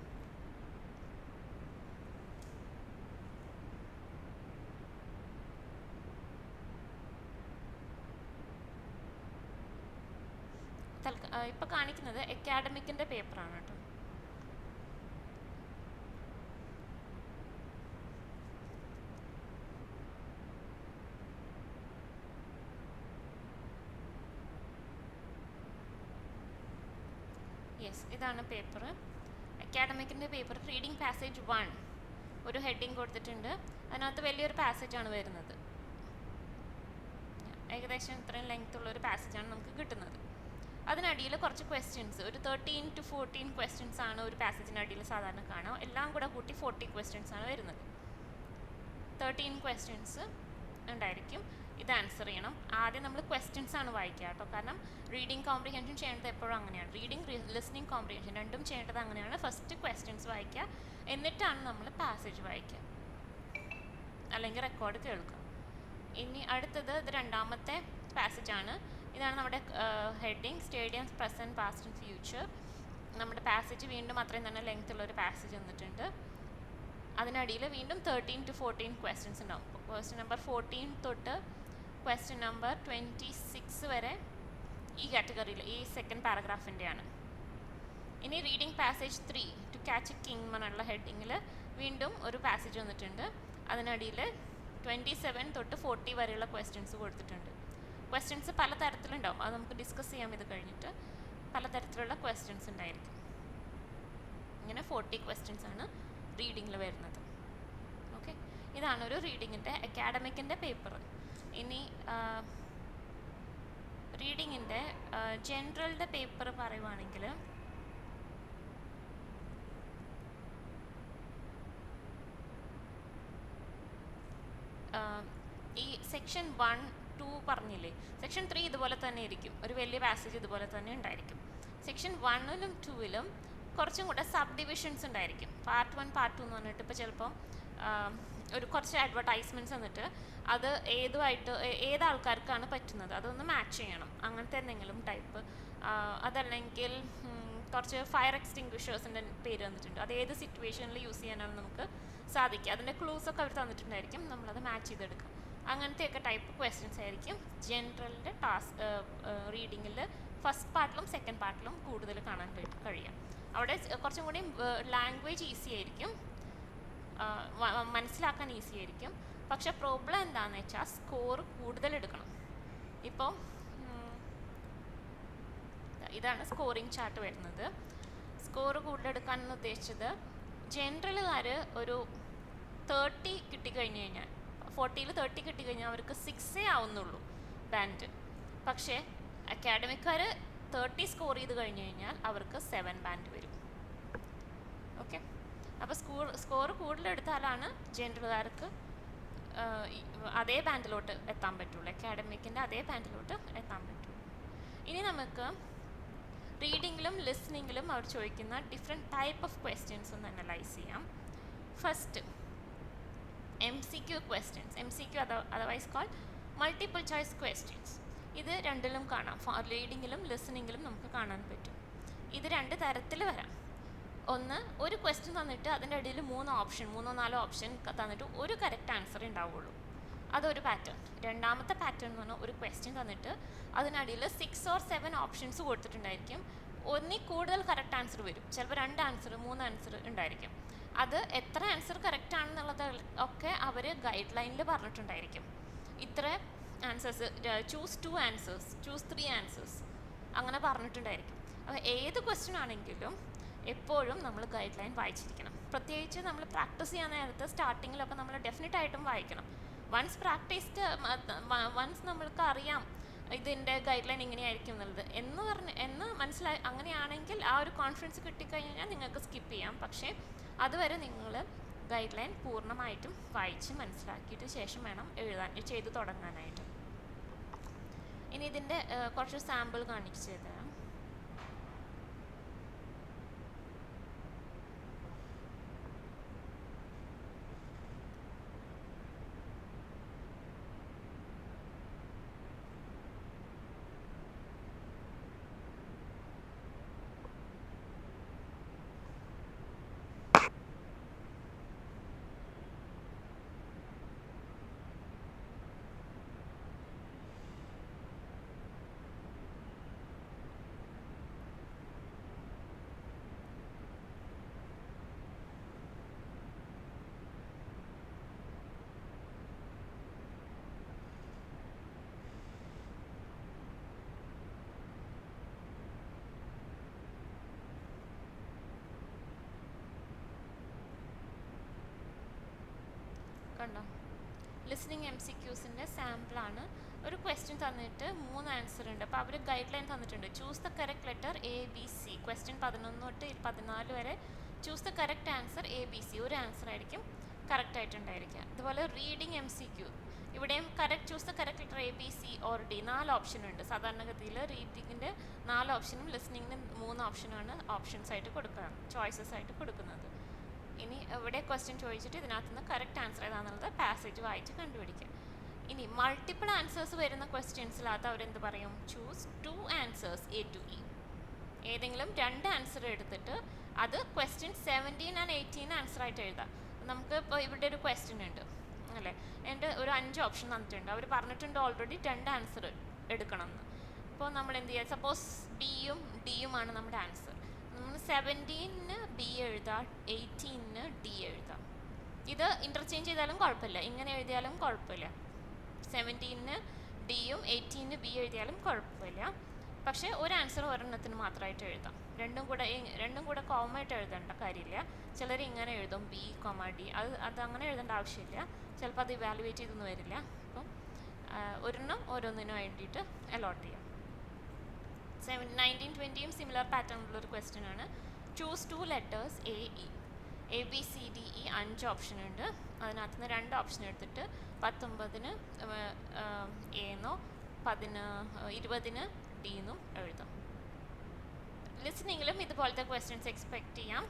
ഇപ്പോൾ കാണിക്കുന്നത് അക്കാഡമിക്കിൻ്റെ പേപ്പറാണ് കേട്ടോ. യെസ്, ഇതാണ് പേപ്പർ. അക്കാഡമിക്കിൻ്റെ പേപ്പർ റീഡിംഗ് പാസേജ് 1 ഒരു ഹെഡിങ് കൊടുത്തിട്ടുണ്ട്. അതിനകത്ത് വലിയൊരു പാസേജാണ് വരുന്നത്. ഏകദേശം ഇത്രയും ലെങ്ത് ഉള്ള ഒരു പാസേജാണ് നമുക്ക് കിട്ടുന്നത്. അതിനടിയിൽ കുറച്ച് ക്വസ്റ്റ്യൻസ്, ഒരു 13 to 14 ക്വസ്റ്റ്യൻസ് ആണ് ഒരു പാസേജിനടിയിൽ സാധാരണ കാണാം. എല്ലാം കൂടെ കൂട്ടി 40 ക്വസ്റ്റ്യൻസ് ആണ് വരുന്നത്. 13 ക്വസ്റ്റ്യൻസ് ഉണ്ടായിരിക്കും. ഇത് ആൻസർ ചെയ്യണം. ആദ്യം നമ്മൾ ക്വസ്റ്റ്യൻസ് ആണ് വായിക്കുക കേട്ടോ. കാരണം റീഡിങ് കോംപ്രിഹെൻഷൻ ചെയ്യേണ്ടത് എപ്പോഴും അങ്ങനെയാണ്. റീഡിങ് ലിസ്ണിംഗ് കോംപ്രിഹെൻഷൻ രണ്ടും ചെയ്യേണ്ടത് അങ്ങനെയാണ്. ഫസ്റ്റ് ക്വസ്റ്റ്യൻസ് വായിക്കുക, എന്നിട്ടാണ് നമ്മൾ പാസേജ് വായിക്കുക, അല്ലെങ്കിൽ റെക്കോർഡ് കേൾക്കുക. ഇനി അടുത്തത് ഇത് രണ്ടാമത്തെ പാസേജാണ്. ഇതാണ് നമ്മുടെ heading, stadiums present past and future. നമ്മുടെ പാസേജ് വീണ്ടും അത്രയും തന്നെ ലെങ്ത് ഉള്ള ഒരു പാസേജ് വന്നിട്ടുണ്ട്. അതിനടിയിൽ വീണ്ടും 13 to 14 ക്വസ്റ്റ്യൻസ് ഉണ്ടാവും. ക്വസ്റ്റ്യൻ നമ്പർ 14 തൊട്ട് ക്വസ്റ്റ്യൻ നമ്പർ 26 വരെ ഈ കാറ്റഗറിയിൽ, ഈ സെക്കൻഡ് പാരഗ്രാഫിൻ്റെയാണ്. ഇനി reading passage 3 to catch a king എന്നുള്ള ഹെഡിങ്ങിൽ വീണ്ടും ഒരു പാസേജ് വന്നിട്ടുണ്ട്. അതിനടിയിൽ 27 തൊട്ട് 40 വരെയുള്ള ക്വസ്റ്റ്യൻസ് കൊടുത്തിട്ടുണ്ട്. ക്വസ്റ്റ്യൻസ് പലതരത്തിലുണ്ടാവും, അത് നമുക്ക് ഡിസ്കസ് ചെയ്യാം. ഇത് കഴിഞ്ഞിട്ട് പലതരത്തിലുള്ള ക്വസ്റ്റ്യൻസ് ഉണ്ടായിരിക്കും. ഇങ്ങനെ 40 ക്വസ്റ്റ്യൻസ് ആണ് റീഡിങ്ങിൽ വരുന്നത്. ഓക്കെ, ഇതാണ് ഒരു റീഡിങ്ങിൻ്റെ അക്കാഡമിക്കിൻ്റെ പേപ്പർ. ഇനി റീഡിങ്ങിൻ്റെ ജനറലിൻ്റെ പേപ്പർ പറയുവാണെങ്കിൽ ഈ സെക്ഷൻ 1, 2 പറഞ്ഞില്ലേ, സെക്ഷൻ 3 ഇതുപോലെ തന്നെ ഇരിക്കും. ഒരു വലിയ പാസേജ് ഇതുപോലെ തന്നെ ഉണ്ടായിരിക്കും. സെക്ഷൻ 1ലും 2ലും കുറച്ചും കൂടെ സബ് ഡിവിഷൻസ് ഉണ്ടായിരിക്കും. പാർട്ട് 1, പാർട്ട് 2 എന്ന് പറഞ്ഞിട്ട് ഇപ്പോൾ ചിലപ്പം ഒരു കുറച്ച് അഡ്വർടൈസ്മെൻറ്റ്സ് വന്നിട്ട് അത് ഏത് ആൾക്കാർക്കാണ് പറ്റുന്നത് അതൊന്ന് മാച്ച് ചെയ്യണം, അങ്ങനത്തെ എന്തെങ്കിലും ടൈപ്പ്. അതല്ലെങ്കിൽ കുറച്ച് ഫയർ എക്സ്റ്റിങ്ക്വിഷേഴ്സിൻ്റെ പേര് വന്നിട്ടുണ്ട്, അത് ഏത് സിറ്റുവേഷനിൽ യൂസ് ചെയ്യാനാണ് നമുക്ക് സാധിക്കുക, അതിൻ്റെ ക്ലൂസൊക്കെ അവർ തന്നിട്ടുണ്ടായിരിക്കും, നമ്മളത് മാച്ച് ചെയ്തെടുക്കാം. അങ്ങനത്തെയൊക്കെ ടൈപ്പ് ക്വസ്റ്റ്യൻസ് ആയിരിക്കും ജനറലിൻ്റെ റീഡിങ്ങിൽ ഫസ്റ്റ് പാർട്ടിലും സെക്കൻഡ് പാർട്ടിലും കൂടുതൽ കാണാൻ കഴിയാം. അവിടെ കുറച്ചും കൂടി ലാംഗ്വേജ് ഈസി ആയിരിക്കും, മനസ്സിലാക്കാൻ ഈസി ആയിരിക്കും. പക്ഷെ പ്രോബ്ലം എന്താണെന്ന് വെച്ചാൽ സ്കോർ കൂടുതൽ എടുക്കണം. ഇപ്പോൾ ഇതാണ് സ്കോറിംഗ് ചാർട്ട് വരുന്നത്. സ്കോർ കൂടുതൽ എടുക്കാനെന്ന് ഉദ്ദേശിച്ചത് ജനറലുകാർ ഒരു 30 കിട്ടിക്കഴിഞ്ഞ് കഴിഞ്ഞാൽ, 40ൽ 30 കിട്ടിക്കഴിഞ്ഞാൽ അവർക്ക് 6 ആവുന്നുള്ളൂ ബാൻഡ്. പക്ഷേ അക്കാഡമിക്കാർ 30 സ്കോർ ചെയ്ത് കഴിഞ്ഞ് കഴിഞ്ഞാൽ അവർക്ക് 7 ബാൻഡ് വരും. ഓക്കെ, അപ്പോൾ സ്കോർ കൂടുതലെടുത്താലാണ് ജനറലുകാർക്ക് അതേ ബാൻഡിലോട്ട് എത്താൻ പറ്റുള്ളൂ, അക്കാഡമിക്കിൻ്റെ അതേ ബാൻഡിലോട്ട് എത്താൻ പറ്റുള്ളൂ. ഇനി നമുക്ക് റീഡിങ്ങിലും ലിസ്ണിങ്ങിലും അവർ ചോദിക്കുന്ന ഡിഫറെൻറ്റ് ടൈപ്പ് ഓഫ് ക്വസ്റ്റ്യൻസ് ഒന്ന് അനലൈസ് ചെയ്യാം. First MCQ questions, MCQ otherwise called multiple choice questions. ഇത് രണ്ടിലും കാണാം, റീഡിങ്ങിലും ലിസണിങ്ങിലും നമുക്ക് കാണാൻ പറ്റും. ഇത് 2 തരത്തിൽ വരാം. ഒന്ന്, ഒരു ക്വസ്റ്റ്യൻ തന്നിട്ട് അതിൻ്റെ ഇടയിൽ 3 4 ഓപ്ഷൻ തന്നിട്ട് ഒരു കറക്റ്റ് ആൻസർ ഉണ്ടാവുള്ളൂ, അതൊരു പാറ്റേൺ. രണ്ടാമത്തെ പാറ്റേൺ എന്ന് പറഞ്ഞാൽ ഒരു ക്വസ്റ്റ്യൻ തന്നിട്ട് അതിനടിയിൽ 6 or 7 ഓപ്ഷൻസ് കൊടുത്തിട്ടുണ്ടായിരിക്കും, ഒന്നിൽ കൂടുതൽ കറക്റ്റ് ആൻസർ വരും, ചിലപ്പോൾ 2 ആൻസർ 3 ആൻസർ ഉണ്ടായിരിക്കും. അത് എത്ര ആൻസർ കറക്റ്റ് ആണെന്നുള്ളത് ഒക്കെ അവർ ഗൈഡ് ലൈനിൽ പറഞ്ഞിട്ടുണ്ടായിരിക്കും. ഇത്ര answers, choose 2 answers, choose 3 answers അങ്ങനെ പറഞ്ഞിട്ടുണ്ടായിരിക്കും. അപ്പോൾ ഏത് ക്വസ്റ്റ്യൻ ആണെങ്കിലും എപ്പോഴും നമ്മൾ ഗൈഡ് ലൈൻ വായിച്ചിരിക്കണം. പ്രത്യേകിച്ച് നമ്മൾ പ്രാക്ടീസ് ചെയ്യാൻ നേരത്ത് സ്റ്റാർട്ടിങ്ങിലൊക്കെ നമ്മൾ ഡെഫിനറ്റ് ആയിട്ടും വായിക്കണം. വൺസ് നമ്മൾക്ക് അറിയാം ഇതിൻ്റെ ഗൈഡ് ലൈൻ ഇങ്ങനെയായിരിക്കും എന്നുള്ളത് എന്ന് മനസ്സിലായി, അങ്ങനെയാണെങ്കിൽ ആ ഒരു കോൺഫിഡൻസ് കിട്ടിക്കഴിഞ്ഞാൽ നിങ്ങൾക്ക് സ്കിപ്പ് ചെയ്യാം. പക്ഷേ അതുവരെ നിങ്ങൾ ഗൈഡ് ലൈൻ പൂർണ്ണമായിട്ടും വായിച്ച് മനസ്സിലാക്കിയിട്ട് ശേഷം വേണം ചെയ്ത് തുടങ്ങാനായിട്ട്. ഇനി ഇതിൻ്റെ കുറച്ച് സാമ്പിൾ കാണിച്ചു തരാം. കണ്ടോ, ലിസണിങ് MCQസിൻ്റെ സാമ്പിളാണ്. ഒരു ക്വസ്റ്റ്യൻ തന്നിട്ട് 3 ആൻസർ ഉണ്ട്. അപ്പോൾ അവർ ഗൈഡ് ലൈൻ തന്നിട്ടുണ്ട്. Choose the correct letter ABC. Question 11 തൊട്ട് 14 വരെ choose the correct answer ABC. ഒരു ആൻസർ ആയിരിക്കും കറക്റ്റ് ആയിട്ടുണ്ടായിരിക്കുക. അതുപോലെ റീഡിങ് MCQ, ഇവിടെയും choose the correct letter ABC or D. 4 option ഉണ്ട്. സാധാരണഗതിയിൽ റീഡിങ്ങിൻ്റെ 4 ഓപ്ഷനും ലിസണിങ്ങിന് 3 ഓപ്ഷനാണ് ഓപ്ഷൻസ് ആയിട്ട് കൊടുക്കുക, ചോയ്സസ് ആയിട്ട് കൊടുക്കുന്നത്. ഇനി ഇവിടെ ക്വസ്റ്റ്യൻ ചോദിച്ചിട്ട് ഇതിനകത്തുനിന്ന് കറക്റ്റ് ആൻസർ ഏതാണെന്നുള്ളത് പാസേജ് വായിച്ച് കണ്ടുപിടിക്കുക. ഇനി മൾട്ടിപ്പിൾ ആൻസേഴ്സ് വരുന്ന ക്വസ്റ്റ്യൻസിനകത്ത് അവരെന്ത് പറയും? Choose 2 answers A to E. ഏതെങ്കിലും 2 ആൻസർ എടുത്തിട്ട് അത് ക്വസ്റ്റ്യൻ 17 and 18 ആൻസർ ആയിട്ട് എഴുതാം. നമുക്ക് ഇപ്പോൾ ഇവിടെ ഒരു ക്വസ്റ്റ്യൻ ഉണ്ട് അല്ലേ, എൻ്റെ ഒരു 5 ഓപ്ഷൻ തന്നിട്ടുണ്ട്. അവർ പറഞ്ഞിട്ടുണ്ട് ഓൾറെഡി 2 ആൻസർ എടുക്കണം എന്ന്. അപ്പോൾ നമ്മൾ എന്ത് ചെയ്യുക? സപ്പോസ് Bയും Dയുമാണ് നമ്മുടെ ആൻസർ. നമ്മൾ 17-ന് B എഴുതാം, 18-ന് D എഴുതാം. ഇത് ഇൻ്റർചേഞ്ച് ചെയ്താലും കുഴപ്പമില്ല, ഇങ്ങനെ എഴുതിയാലും കുഴപ്പമില്ല. 17-ന് Dയും 18-ന് B എഴുതിയാലും കുഴപ്പമില്ല. പക്ഷേ ഒരു ആൻസർ ഒരെണ്ണത്തിന് മാത്രമായിട്ട് എഴുതാം. രണ്ടും കൂടെ കോമ ആയിട്ട് എഴുതേണ്ട കാര്യമില്ല. ചിലർ ഇങ്ങനെ എഴുതും B, D. അത് അങ്ങനെ എഴുതേണ്ട ആവശ്യമില്ല. ചിലപ്പോൾ അത് ഇവാലുവേറ്റ് ചെയ്തൊന്നും വരില്ല. അപ്പം ഒരെണ്ണം ഓരോന്നിനും വേണ്ടിയിട്ട് അലോട്ട് ചെയ്യാം. 19, 20യും സിമിലർ പാറ്റേണിലുള്ളൊരു ക്വസ്റ്റ്യൻ ആണ്. ചൂസ് 2 ലെറ്റേഴ്സ് ABCDE 5 ഓപ്ഷൻ ഉണ്ട്. അതിനകത്ത് നിന്ന് 2 ഓപ്ഷൻ എടുത്തിട്ട് 19-ന് എന്നോ 20-ന് D എന്നും എഴുതാം. ലിസണിങ്ങിലും ഇതുപോലത്തെ ക്വസ്റ്റ്യൻസ് എക്സ്പെക്ട് ചെയ്യാം.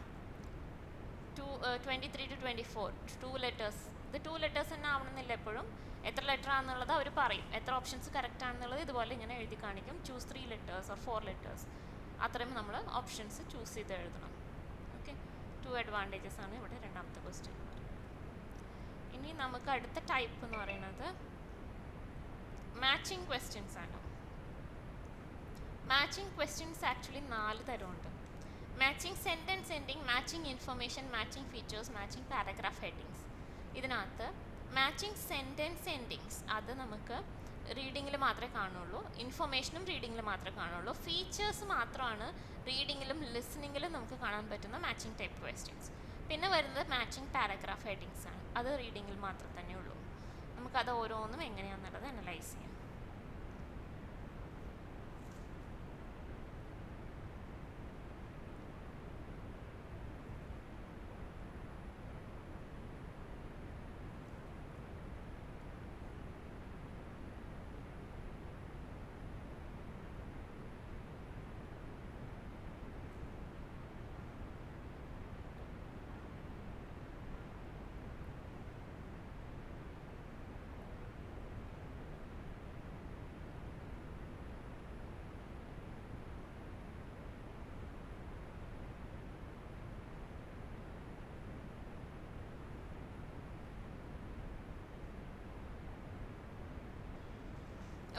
23 to 24 2 ലെറ്റേഴ്സ്. ഇത് 2 ലെറ്റേഴ്സ് തന്നെ ആവണമെന്നില്ല. എപ്പോഴും എത്ര ലെറ്റർ ആണെന്നുള്ളത് അവർ പറയും. എത്ര ഓപ്ഷൻസ് കറക്റ്റ് ആണെന്നുള്ളത് ഇതുപോലെ ഇങ്ങനെ എഴുതി കാണിക്കും. Choose 3 letters or 4 letters. അത്രയും നമ്മൾ ഓപ്ഷൻസ് ചൂസ് ചെയ്ത് എഴുതണം. ഓക്കെ, 2 അഡ്വാൻറ്റേജസ് ആണ് ഇവിടെ രണ്ടാമത്തെ ക്വസ്റ്റ്യൻ. ഇനി നമുക്ക് അടുത്ത ടൈപ്പ് എന്ന് പറയുന്നത് മാച്ചിങ് ക്വസ്റ്റ്യൻസ് ആണ്. മാച്ചിങ് ക്വസ്റ്റ്യൻസ് ആക്ച്വലി 4 തരമുണ്ട്. Matching sentence ending, matching information, matching features, matching paragraph headings. ഇതിനകത്ത് മാച്ചിങ് സെൻറ്റൻസ് എൻഡിങ്സ് അത് നമുക്ക് റീഡിങ്ങിൽ മാത്രമേ കാണുള്ളൂ. ഇൻഫർമേഷനും റീഡിങ്ങിൽ മാത്രമേ കാണുള്ളൂ. ഫീച്ചേഴ്സ് മാത്രമാണ് റീഡിങ്ങിലും ലിസണിങ്ങിലും നമുക്ക് കാണാൻ പറ്റുന്ന മാച്ചിങ് ടൈപ്പ് ക്വസ്റ്റ്യൻസ്. പിന്നെ വരുന്നത് മാച്ചിങ് പാരഗ്രാഫ് ഹെഡിങ്സ് ആണ്. അത് റീഡിങ്ങിൽ മാത്രമേ തന്നെ ഉള്ളൂ. നമുക്കത് ഓരോന്നും എങ്ങനെയാണെന്നുള്ളത് അനലൈസ് ചെയ്യാം.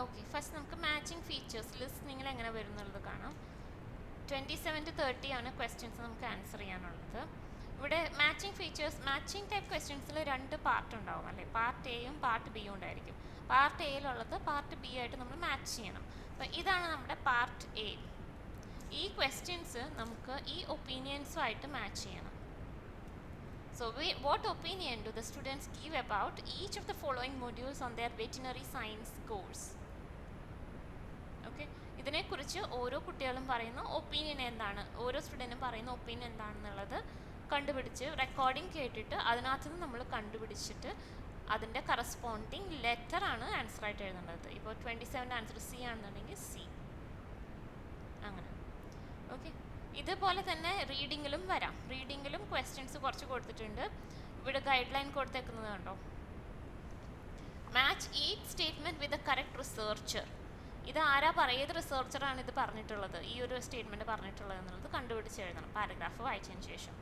ഓക്കെ, ഫസ്റ്റ് നമുക്ക് മാച്ചിങ് ഫീച്ചേഴ്സ് ലിസണിങ്ങിൽ എങ്ങനെ വരുന്നുള്ളത് കാണാം. 27 to 30 ആണ് ക്വസ്റ്റ്യൻസ് നമുക്ക് ആൻസർ ചെയ്യാനുള്ളത്. ഇവിടെ മാച്ചിങ് ഫീച്ചേഴ്സ്, മാച്ചിങ് ടൈപ്പ് ക്വസ്റ്റ്യൻസിൽ 2 പാർട്ട് ഉണ്ടാവും അല്ലേ. പാർട്ട് എയും പാർട്ട് ബിയും ഉണ്ടായിരിക്കും. പാർട്ട് എയിലുള്ളത് പാർട്ട് ബി ആയിട്ട് നമ്മൾ മാച്ച് ചെയ്യണം. അപ്പോൾ ഇതാണ് നമ്മുടെ പാർട്ട് എ. ഈ ക്വസ്റ്റ്യൻസ് നമുക്ക് ഈ ഒപ്പീനിയൻസുമായിട്ട് മാച്ച് ചെയ്യണം. So what opinion do the students give about each of the following modules on their veterinary science course? Okay, ഇതിനെക്കുറിച്ച് ഓരോ കുട്ടികളും പറയുന്ന ഒപ്പീനിയൻ എന്താണ്, ഓരോ സ്റ്റുഡൻറ്റും പറയുന്ന ഒപ്പീനിയൻ എന്താണെന്നുള്ളത് കണ്ടുപിടിച്ച് റെക്കോർഡിംഗ് കേട്ടിട്ട് അതിനകത്ത് നിന്ന് നമ്മൾ കണ്ടുപിടിച്ചിട്ട് അതിൻ്റെ കറസ്പോണ്ടിങ് ലെറ്ററാണ് ആൻസറായിട്ട് എഴുതേണ്ടത്. ഇപ്പോൾ 27 ആൻസർ സി ആണെന്നുണ്ടെങ്കിൽ സി, അങ്ങനെ. ഓക്കെ, ഇതുപോലെ തന്നെ റീഡിങ്ങിലും വരാം. റീഡിങ്ങിലും ക്വസ്റ്റ്യൻസ് കുറച്ച് കൊടുത്തിട്ടുണ്ട്. ഇവിടെ ഗൈഡ് ലൈൻ കൊടുത്തേക്കുന്നത് കണ്ടോ, match each statement with a correct researcher. ഇത് ആരാ ഏത് റിസർച്ചറാണ് ഇത് പറഞ്ഞിട്ടുള്ളത്, ഈ ഒരു സ്റ്റേറ്റ്മെൻറ്റ് പറഞ്ഞിട്ടുള്ളത് എന്നുള്ളത് കണ്ടുപിടിച്ച് എഴുതണം പാരഗ്രാഫ് വായിച്ചതിന് ശേഷം.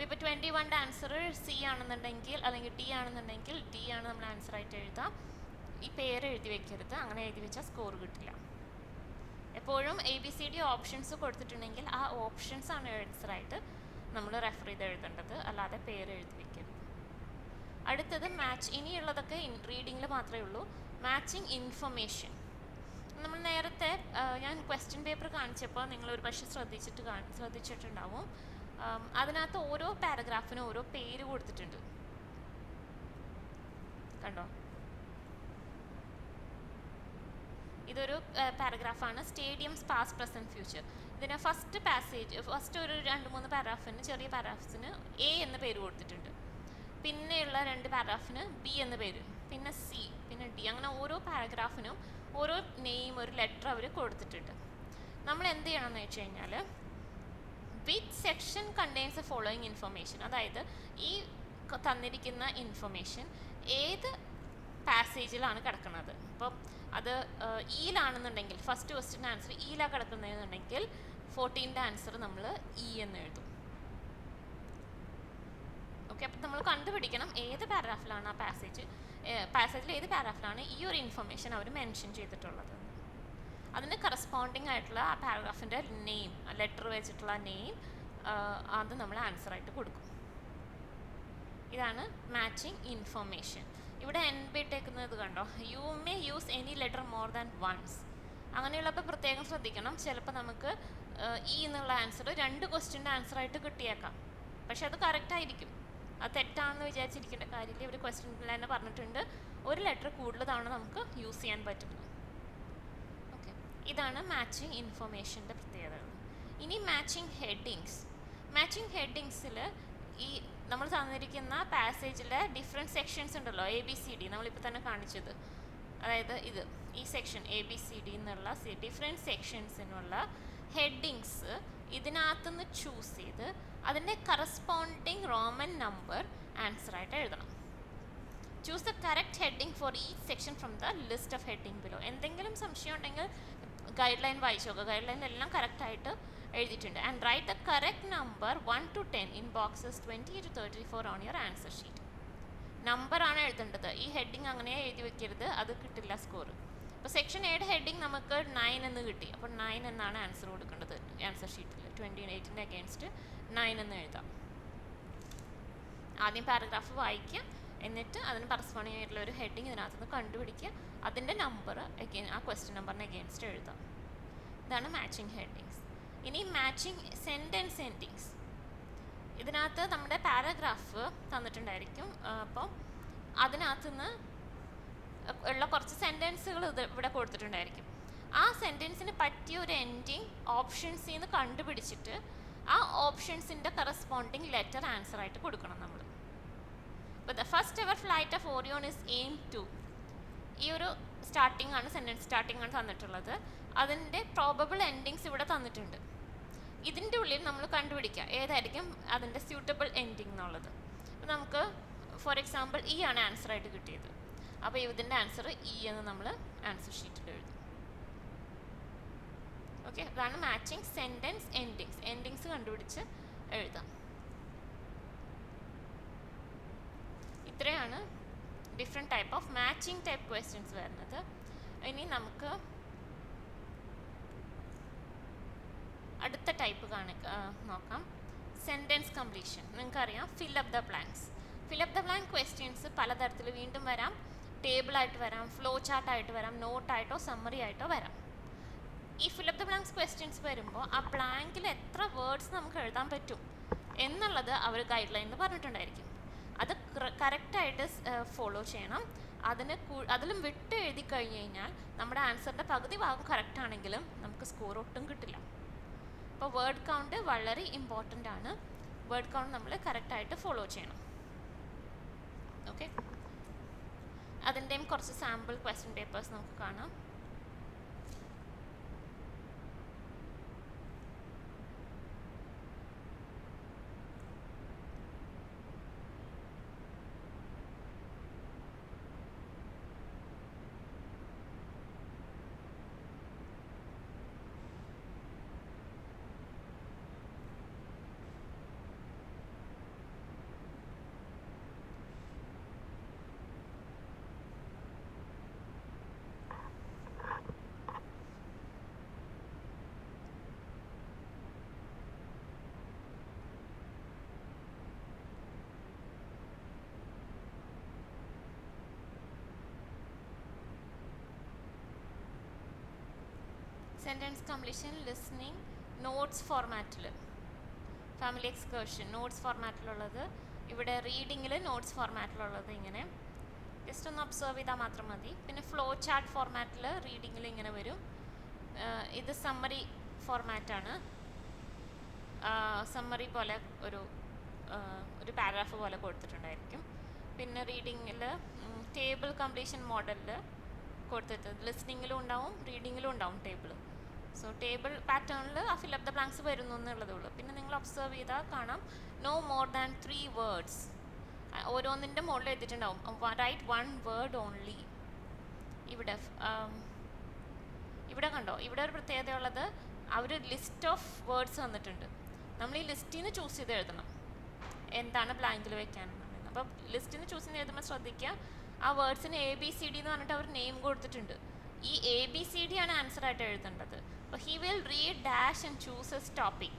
ഇപ്പോൾ 21 ആൻസർ സി ആണെന്നുണ്ടെങ്കിൽ അല്ലെങ്കിൽ ഡി ആണെന്നുണ്ടെങ്കിൽ ഡി ആണ് നമ്മൾ ആൻസറായിട്ട് എഴുതാം. ഈ പേര് എഴുതി വെക്കരുത്, അങ്ങനെ എഴുതി വെച്ചാൽ സ്കോർ കിട്ടില്ല. എപ്പോഴും ABCD ഓപ്ഷൻസ് കൊടുത്തിട്ടുണ്ടെങ്കിൽ ആ ഓപ്ഷൻസ് ആണ് ആൻസറായിട്ട് നമ്മൾ റെഫർ ചെയ്ത് എഴുതേണ്ടത്, അല്ലാതെ പേര് എഴുതി വെക്കരുത്. അടുത്തത് മാച്ച്, ഇനിയുള്ളതൊക്കെ റീഡിങ്ങിൽ മാത്രമേ ഉള്ളൂ. Matching information. നമ്മൾ നേരത്തെ ഞാൻ ക്വസ്റ്റ്യൻ പേപ്പർ കാണിച്ചപ്പോൾ നിങ്ങൾ ഒരു പക്ഷേ ശ്രദ്ധിച്ചിട്ടുണ്ടാവും. അതിനകത്ത് ഓരോ പാരഗ്രാഫിനും ഓരോ പേര് കൊടുത്തിട്ടുണ്ട്. കണ്ടോ, ഇതൊരു പാരഗ്രാഫാണ്. Stadiums past present future. ഇതിന് ഫസ്റ്റ് ഒരു 2-3 പാരാഗ്രാഫിന്, ചെറിയ പാരാഗ്രാഫ്സിന് എ എന്ന പേര് കൊടുത്തിട്ടുണ്ട്. പിന്നെയുള്ള 2 പാരാഗ്രാഫിന് ബി എന്ന പേര്, പിന്നെ സി, പിന്നെ ഡി, അങ്ങനെ ഓരോ പാരഗ്രാഫിനും ഓരോ നെയിം, ഒരു ലെറ്റർ അവർ കൊടുത്തിട്ടുണ്ട്. നമ്മൾ എന്ത് ചെയ്യണമെന്ന് വെച്ച് കഴിഞ്ഞാൽ, which section contains the following information, അതായത് ഈ തന്നിരിക്കുന്ന ഇൻഫർമേഷൻ ഏത് പാസേജിലാണ് കിടക്കുന്നത്. അപ്പം അത് ഇയിലാണെന്നുണ്ടെങ്കിൽ ഫസ്റ്റ് ക്വസ്റ്റ്യൻ ആൻസർ ഇയിലാണ് കിടക്കുന്നതെന്നുണ്ടെങ്കിൽ 14th ആൻസർ നമ്മൾ ഇ എന്ന് എഴുതും. ഓക്കെ, അപ്പം നമ്മൾ കണ്ടുപിടിക്കണം ഏത് പാരഗ്രാഫിലാണ് ആ പാസേജിൽ ഏത് പാരഗ്രാഫിലാണ് ഈ ഒരു ഇൻഫർമേഷൻ അവർ മെൻഷൻ ചെയ്തിട്ടുള്ളത്. അതിന് കറസ്പോണ്ടിങ് ആയിട്ടുള്ള ആ പാരഗ്രാഫിൻ്റെ നെയിം, ലെറ്റർ വെച്ചിട്ടുള്ള നെയിം, അത് നമ്മൾ ആൻസറായിട്ട് കൊടുക്കും. ഇതാണ് മാച്ചിങ് ഇൻഫർമേഷൻ. ഇവിടെ ഇട്ടേക്കുന്നത് കണ്ടോ, you may use any letter more than once. അങ്ങനെയുള്ളപ്പോൾ പ്രത്യേകം ശ്രദ്ധിക്കണം. ചിലപ്പോൾ നമുക്ക് ഇ എന്നുള്ള ആൻസർ 2 ക്വസ്റ്റ്യൻ്റെ ആൻസറായിട്ട് കിട്ടിയേക്കാം, പക്ഷെ അത് കറക്റ്റ് ആയിരിക്കും. അത് തെറ്റാണെന്ന് വിചാരിച്ചിരിക്കേണ്ട കാര്യമില്ല. ഇവർ ക്വസ്റ്റ്യനിൽ തന്നെ പറഞ്ഞിട്ടുണ്ട് ഒരു ലെറ്റർ കൂടുതൽ തവണ നമുക്ക് യൂസ് ചെയ്യാൻ പറ്റും. ഓക്കെ, ഇതാണ് മാച്ചിങ് ഇൻഫർമേഷൻ്റെ പ്രത്യേകതകൾ. ഇനി മാച്ചിങ് ഹെഡിങ്സിൽ ഈ നമ്മൾ തന്നിരിക്കുന്ന പാസേജിലെ ഡിഫറെൻറ്റ് സെക്ഷൻസ് ഉണ്ടല്ലോ, ABCD നമ്മളിപ്പോൾ തന്നെ കാണിച്ചത്, അതായത് ഈ സെക്ഷൻ ABCD എന്നുള്ള ഡിഫറെൻറ്റ് സെക്ഷൻസിനുള്ള ഹെഡിങ്സ് ഇതിനകത്തുനിന്ന് ചൂസ് ചെയ്ത് അതിൻ്റെ കറസ്പോണ്ടിങ് റോമൻ നമ്പർ ആൻസറായിട്ട് എഴുതണം. Choose the correct heading for each section from the list of heading below. എന്തെങ്കിലും സംശയം ഉണ്ടെങ്കിൽ ഗൈഡ് ലൈൻ വായിച്ചു നോക്കുക. ഗൈഡ് ലൈൻ എല്ലാം കറക്റ്റായിട്ട് എഴുതിയിട്ടുണ്ട്. And write the correct number 1 to 10 in boxes 20 to 34 on your answer sheet. നമ്പറാണ് എഴുതേണ്ടത്. ഈ ഹെഡിങ് അങ്ങനെ എഴുതി വെക്കരുത്, അത് കിട്ടില്ല സ്കോർ. ഇപ്പോൾ സെക്ഷൻ എയുടെ ഹെഡിങ് നമുക്ക് 9 എന്ന് കിട്ടി, അപ്പോൾ 9 എന്നാണ് ആൻസർ കൊടുക്കേണ്ടത് ആൻസർ ഷീറ്റിൽ. 28ൻ്റെ അഗെയിൻസ്റ്റ് 9 എന്ന് എഴുതാം. ആദ്യം പാരഗ്രാഫ് വായിക്കുക, എന്നിട്ട് അതിന് കറസ്പോണ്ടിങ് ആയിട്ടുള്ള ഒരു ഹെഡിങ് ഇതിനകത്തുനിന്ന് കണ്ടുപിടിക്കുക, അതിൻ്റെ നമ്പർ ആ ക്വസ്റ്റ്യൻ നമ്പറിന് അഗെയിൻസ്റ്റ് എഴുതാം. ഇതാണ് മാച്ചിങ് ഹെഡിങ്സ്. ഇനി മാച്ചിങ് സെൻറ്റൻസ് എൻഡിങ്സ്. ഇതിനകത്ത് നമ്മുടെ പാരഗ്രാഫ് തന്നിട്ടുണ്ടായിരിക്കും. അപ്പം അതിനകത്തുനിന്ന് ഉള്ള കുറച്ച് സെൻറ്റൻസുകൾ ഇവിടെ കൊടുത്തിട്ടുണ്ടായിരിക്കും. ആ സെൻറ്റൻസിന് പറ്റിയ ഒരു എൻഡിങ് ഓപ്ഷൻസിൽ നിന്ന് കണ്ടുപിടിച്ചിട്ട് ആ ഓപ്ഷൻസിൻ്റെ കറസ്പോണ്ടിങ് ലെറ്റർ ആൻസറായിട്ട് കൊടുക്കണം നമ്മൾ. ഇപ്പോൾ the first ever flight of Orion is aim to, ഈ ഒരു സെൻറ്റൻസ് സ്റ്റാർട്ടിംഗ് ആണ് തന്നിട്ടുള്ളത്. അതിൻ്റെ പ്രോബബിൾ എൻഡിങ്സ് ഇവിടെ തന്നിട്ടുണ്ട്. ഇതിൻ്റെ ഉള്ളിൽ നമ്മൾ കണ്ടുപിടിക്കുക ഏതായിരിക്കും അതിൻ്റെ സ്യൂട്ടബിൾ എൻഡിങ് എന്നുള്ളത്. അപ്പോൾ നമുക്ക് ഫോർ എക്സാമ്പിൾ ഇ ആണ് ആൻസറായിട്ട് കിട്ടിയത്. അപ്പോൾ ഇതിൻ്റെ ആൻസർ ഇ എന്ന് നമ്മൾ ആൻസർ ഷീറ്റിൽ എഴുതും. ഓക്കെ, അതാണ് മാച്ചിങ് സെൻറ്റൻസ് എൻഡിങ്സ് കണ്ടുപിടിച്ച് എഴുതാം. ഇത്രയാണ് different type of matching type questions വരുന്നത്. ഇനി നമുക്ക് അടുത്ത ടൈപ്പ് നോക്കാം, സെൻറ്റൻസ് കംപ്ലീഷൻ. നിങ്ങൾക്കറിയാം fill up the blanks. Fill up the blank questions പലതരത്തിൽ വീണ്ടും വരാം. ടേബിളായിട്ട് വരാം, ഫ്ലോ ചാർട്ടായിട്ട് വരാം, നോട്ടായിട്ടോ സമ്മറി ആയിട്ടോ വരാം. ഈ fill up the blanks questions വരുമ്പോൾ ആ ബ്ലാങ്കിൽ എത്ര വേർഡ്സ് നമുക്ക് എഴുതാൻ പറ്റും എന്നുള്ളത് അവർ ഗൈഡ് ലൈനിൽ പറഞ്ഞിട്ടുണ്ടായിരിക്കും. അത് കറക്റ്റായിട്ട് ഫോളോ ചെയ്യണം. അതിലും വിട്ട് എഴുതി കഴിഞ്ഞ് കഴിഞ്ഞാൽ നമ്മുടെ ആൻസറിൻ്റെ പകുതി ഭാഗം കറക്റ്റ് ആണെങ്കിലും നമുക്ക് സ്കോർ ഒട്ടും കിട്ടില്ല. അപ്പോൾ വേർഡ് കൗണ്ട് വളരെ ഇമ്പോർട്ടൻ്റ് ആണ്. വേർഡ് കൗണ്ട് നമ്മൾ കറക്റ്റായിട്ട് ഫോളോ ചെയ്യണം. ഓക്കെ, അതിൻ്റെയും കുറച്ച് സാമ്പിൾ ക്വസ്റ്റ്യൻ പേപ്പേഴ്സ് നമുക്ക് കാണാം. സെൻറ്റൻസ് കംപ്ലീഷൻ, ലിസ്ണിംഗ്, നോട്ട്സ് ഫോർമാറ്റിൽ, ഫാമിലി എക്സ്കേർഷൻ നോട്ട്സ് ഫോർമാറ്റിലുള്ളത്, ഇവിടെ റീഡിങ്ങിൽ നോട്ട്സ് ഫോർമാറ്റിലുള്ളത്, ഇങ്ങനെ ജസ്റ്റ് ഒന്ന് ഒബ്സർവ് ചെയ്താൽ മാത്രം മതി. പിന്നെ ഫ്ലോ ചാർട്ട് ഫോർമാറ്റിൽ റീഡിങ്ങിൽ ഇങ്ങനെ വരും. ഇത് സമ്മറി ഫോർമാറ്റാണ്. സമ്മറി പോലെ ഒരു പാരാഗ്രാഫ് പോലെ കൊടുത്തിട്ടുണ്ടായിരിക്കും. പിന്നെ റീഡിങ്ങിൽ ടേബിൾ കംപ്ലീഷൻ മോഡലിൽ കൊടുത്തിട്ട് ലിസ്ണിങ്ങിലും ഉണ്ടാവും റീഡിങ്ങിലും ഉണ്ടാവും ടേബിൾ. സോ ടേബിൾ പാറ്റേണിൽ ആ ഫിൽ അപ്പ് ദ ബ്ലാങ്ക്സ് വരുന്നു എന്നുള്ളതേ ഉള്ളൂ. പിന്നെ നിങ്ങൾ ഒബ്സർവ് ചെയ്താൽ കാണാം നോ മോർ ദാൻ 3 വേർഡ്സ്. ഓരോന്നിൻ്റെ മുകളിൽ എഴുതിയിട്ടുണ്ടാവും റൈറ്റ് 1 വേർഡ് ഓൺലി. ഇവിടെ കണ്ടോ, ഇവിടെ ഒരു പ്രത്യേകത ഉള്ളത്, അവർ ലിസ്റ്റ് ഓഫ് വേർഡ്സ് തന്നിട്ടുണ്ട്. നമ്മൾ ഈ ലിസ്റ്റിൽ നിന്ന് ചൂസ് ചെയ്ത് എഴുതണം എന്താണ് ബ്ലാങ്കിൽ വെക്കാനെന്നുള്ളത്. അപ്പോൾ ലിസ്റ്റിൽ നിന്ന് ചൂസ് ചെയ്ത് എഴുതുമ്പോൾ ശ്രദ്ധിക്കുക, ആ വേർഡ്സിന് ABCD എന്ന് പറഞ്ഞിട്ട് അവർ നെയിം കൊടുത്തിട്ടുണ്ട്. ഈ ABCD ആണ് ആൻസർ ആയിട്ട് എഴുതേണ്ടത്. അപ്പോൾ he will read dash and choose S topic.